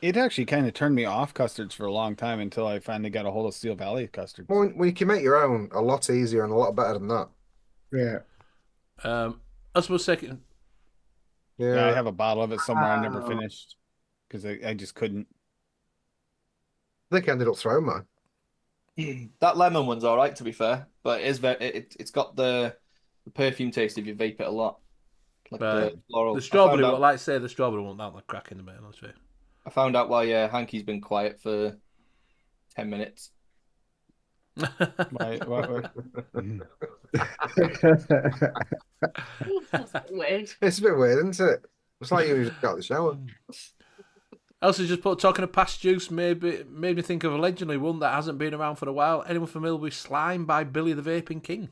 It actually kind of turned me off custards for a long time until I finally got a hold of Steel Valley custards. Well, when you can make your own a lot easier and a lot better than that. Yeah. I suppose second. Yeah, I have a bottle of it somewhere I never finished because I just couldn't. I think I ended up throwing mine. That lemon one's all right, to be fair, but it's got the perfume taste if you vape it a lot. Like the floral. The strawberry one, like I say, the strawberry one, that crack in the main, honestly. I found out why Hanky's been quiet for 10 minutes. Why? That's a bit weird. It's a bit weird, isn't it? It's like you just got the shower. I also just talking of past juice, made me think of a legendary one that hasn't been around for a while. Anyone familiar with Slime by Billy the Vaping King?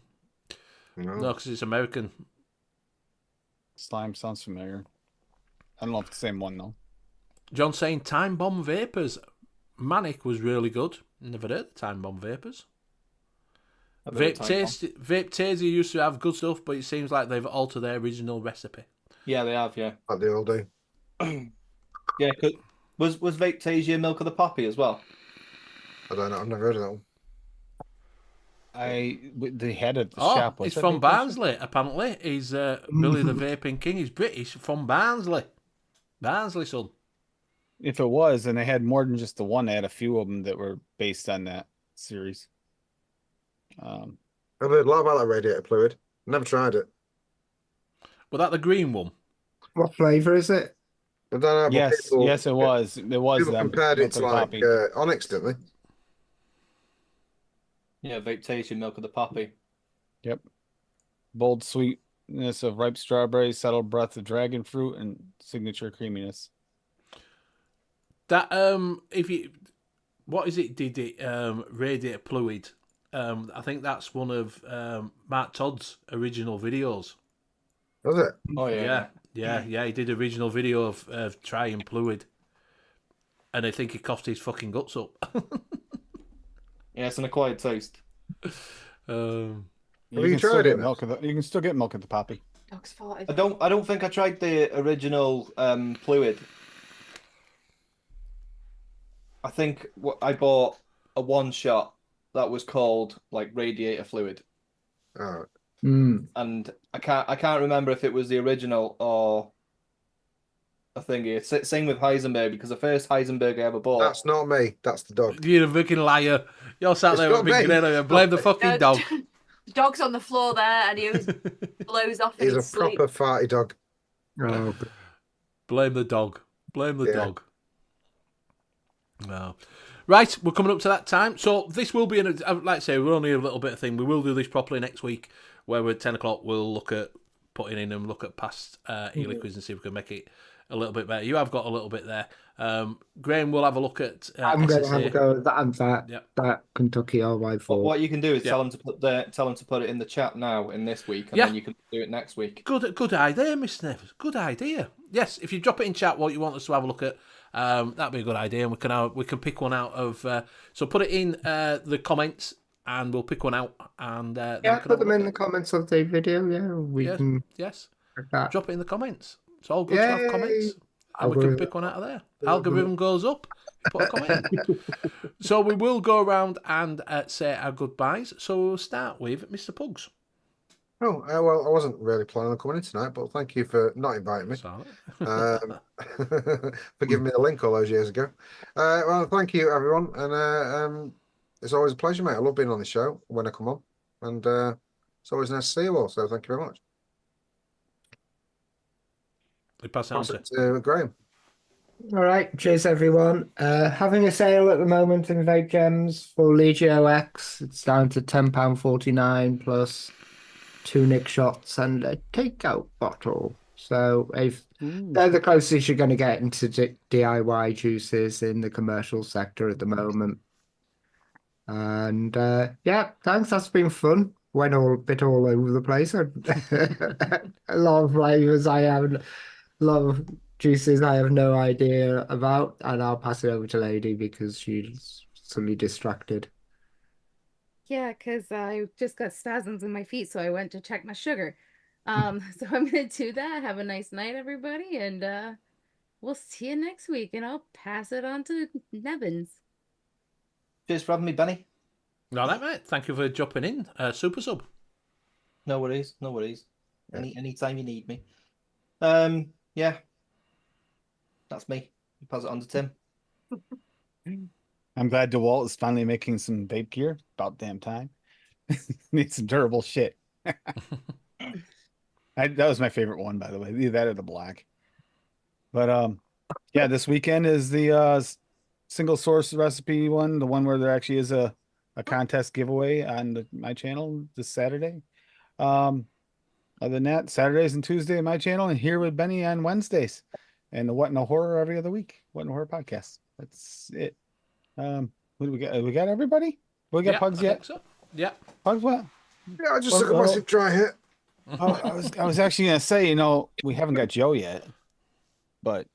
No, because it's American. Slime sounds familiar. I don't know if it's the same one though. John saying Time Bomb Vapors. Manic was really good. Never heard of Time Bomb Vapors. Vape Tasty used to have good stuff, but it seems like they've altered their original recipe. Yeah, they have, yeah. Like they all do. Yeah, was Vape Tasia Milk of the Poppy as well? I don't know. I've never heard of that one. They had at the shop. He's from Barnsley, apparently. He's Billy the Vaping King. He's British, from Barnsley. Barnsley, son. If it was, and they had more than just the one, they had a few of them that were based on that series. I've heard a lot about that radiator fluid. Never tried it. Was that the green one? What flavour is it? I don't know. Yes, yes, it was. It was. People compared it to like Onyx, didn't they? Yeah, Vape Tasia Milk of the Poppy. Yep. Bold sweetness of ripe strawberries, subtle breath of dragon fruit, and signature creaminess. That what is it? Did it radiator fluid? I think that's one of Mark Todd's original videos. Was it? Oh yeah. Yeah. He did original video of trying fluid, and I think he coughed his fucking guts up. Yeah, it's an acquired taste. Have you tried it? You can still get milk at the Poppy. Dog's farted. I don't think I tried the original fluid. I think I bought a one shot that was called like radiator fluid. Oh. And I can't remember if it was the original or a thingy. Same with Heisenberg, because the first Heisenberg I ever bought. That's not me. That's the dog. You're a freaking liar. You're sat It's there with a not big me. grin on you. Blame the fucking No, dog. the dog's on the floor there, and he always blows off in He's a his sleep. proper farty dog. Oh, Blame the dog. Blame the Yeah. dog. No. Right, we're coming up to that time. So this will be, like I say, we're only a little bit of thing. We will do this properly next week, where we're at 10 o'clock. We'll look at putting in and look at past e-liquids and see if we can make it a little bit better. You have got a little bit there. Graham will have a look at I'm going to have SSA. a go at that and that. Yep. That Kentucky RY4. What you can do is Yeah. tell them to put it in the chat now in this week, and Yeah. then you can do it next week. Good idea, Mr. Nevers. Good idea. Yes, if you drop it in chat what you want us to have a look at, that'd be a good idea, and we can pick one out of. So put it in the comments, and we'll pick one out, and then Yeah, we can put them have a in the look comments of the video. Yeah, we at- can. Yes, check that. drop it in the comments. It's all good to have Yay! comments, and we can pick one out of there. Algorithm goes up. Put a comment in. So we will go around and say our goodbyes. So we'll start with Mr. Pugs. Oh, well, I wasn't really planning on coming in tonight, but thank you for not inviting me. Sorry. For giving me the link all those years ago. Well, thank you, everyone. And it's always a pleasure, mate. I love being on the show when I come on. And it's always nice to see you all. So thank you very much. We pass it on Pass to it to Graham. All right, cheers everyone. Having a sale at the moment in Vape Gems for Legio X. It's down to £10.49 plus 2 Nick shots and a takeout bottle. So if they're the closest you're going to get into DIY juices in the commercial sector at the moment. And yeah, thanks. That's been fun. Went a bit all over the place. A lot of flavors I have, a lot of juices I have no idea about, and I'll pass it over to Lady because she's suddenly distracted. Yeah, because I just got spasms in my feet, so I went to check my sugar. So I'm gonna do that. Have a nice night, everybody, and we'll see you next week. And I'll pass it on to Nevins. Cheers for having me, Benny. all right, mate. Thank you for jumping in. Super sub. No worries, no worries. Yeah. Anytime you need me. Yeah. That's me. Pass it on to Tim. I'm glad DeWalt is finally making some vape gear. About damn time. Needs some durable shit. That was my favorite one, by the way. Either that or the black. But yeah, this weekend is the single source recipe one, the one where there actually is a contest giveaway on my channel this Saturday. Other than that, Saturdays and Tuesday on my channel, and here with Benny on Wednesdays. And the What in a Horror every other week. What in a Horror podcast. That's it. Who do we got? We got everybody? We got Pugs I yet? think so. Yeah. Pugs what? Yeah, I just took a massive dry hit. I was actually gonna say, we haven't got Joe yet. But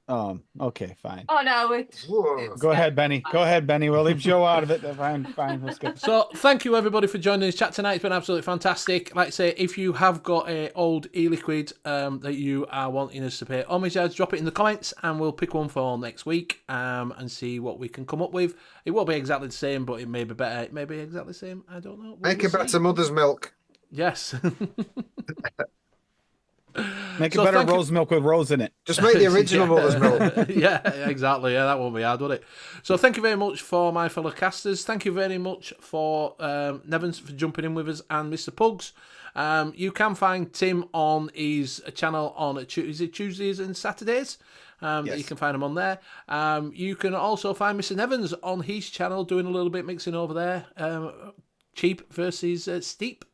okay, fine. Oh no, Whoa. Go ahead, Benny. Go ahead, Benny. We'll leave Joe out of it. Fine. Let's go. So thank you everybody for joining this chat tonight. It's been absolutely fantastic. Like I say, if you have got a old e-liquid that you are wanting us to pay homage, drop it in the comments and we'll pick one for next week and see what we can come up with. It won't be exactly the same, but it may be better. It may be exactly the same. I don't know. Make it better mother's milk. Yes. Make it So better thank you- rose milk with rose in it. Just make the original mother's milk. Yeah, exactly. Yeah, that won't be hard, would it? So thank you very much for my fellow casters. Thank you very much for Nevins for jumping in with us and Mr. Pugs. You can find Tim on his channel on Tuesdays and Saturdays. Yes. You can find him on there. You can also find Mr. Nevins on his channel doing a little bit mixing over there. Cheap versus steep.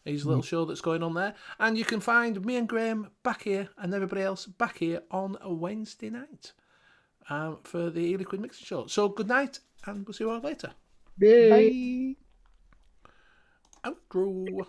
His little show that's going on there. And you can find me and Graham back here and everybody else back here on a Wednesday night for the E-Liquid Mixing Show. So good night and we'll see you all later. Bye. Outro.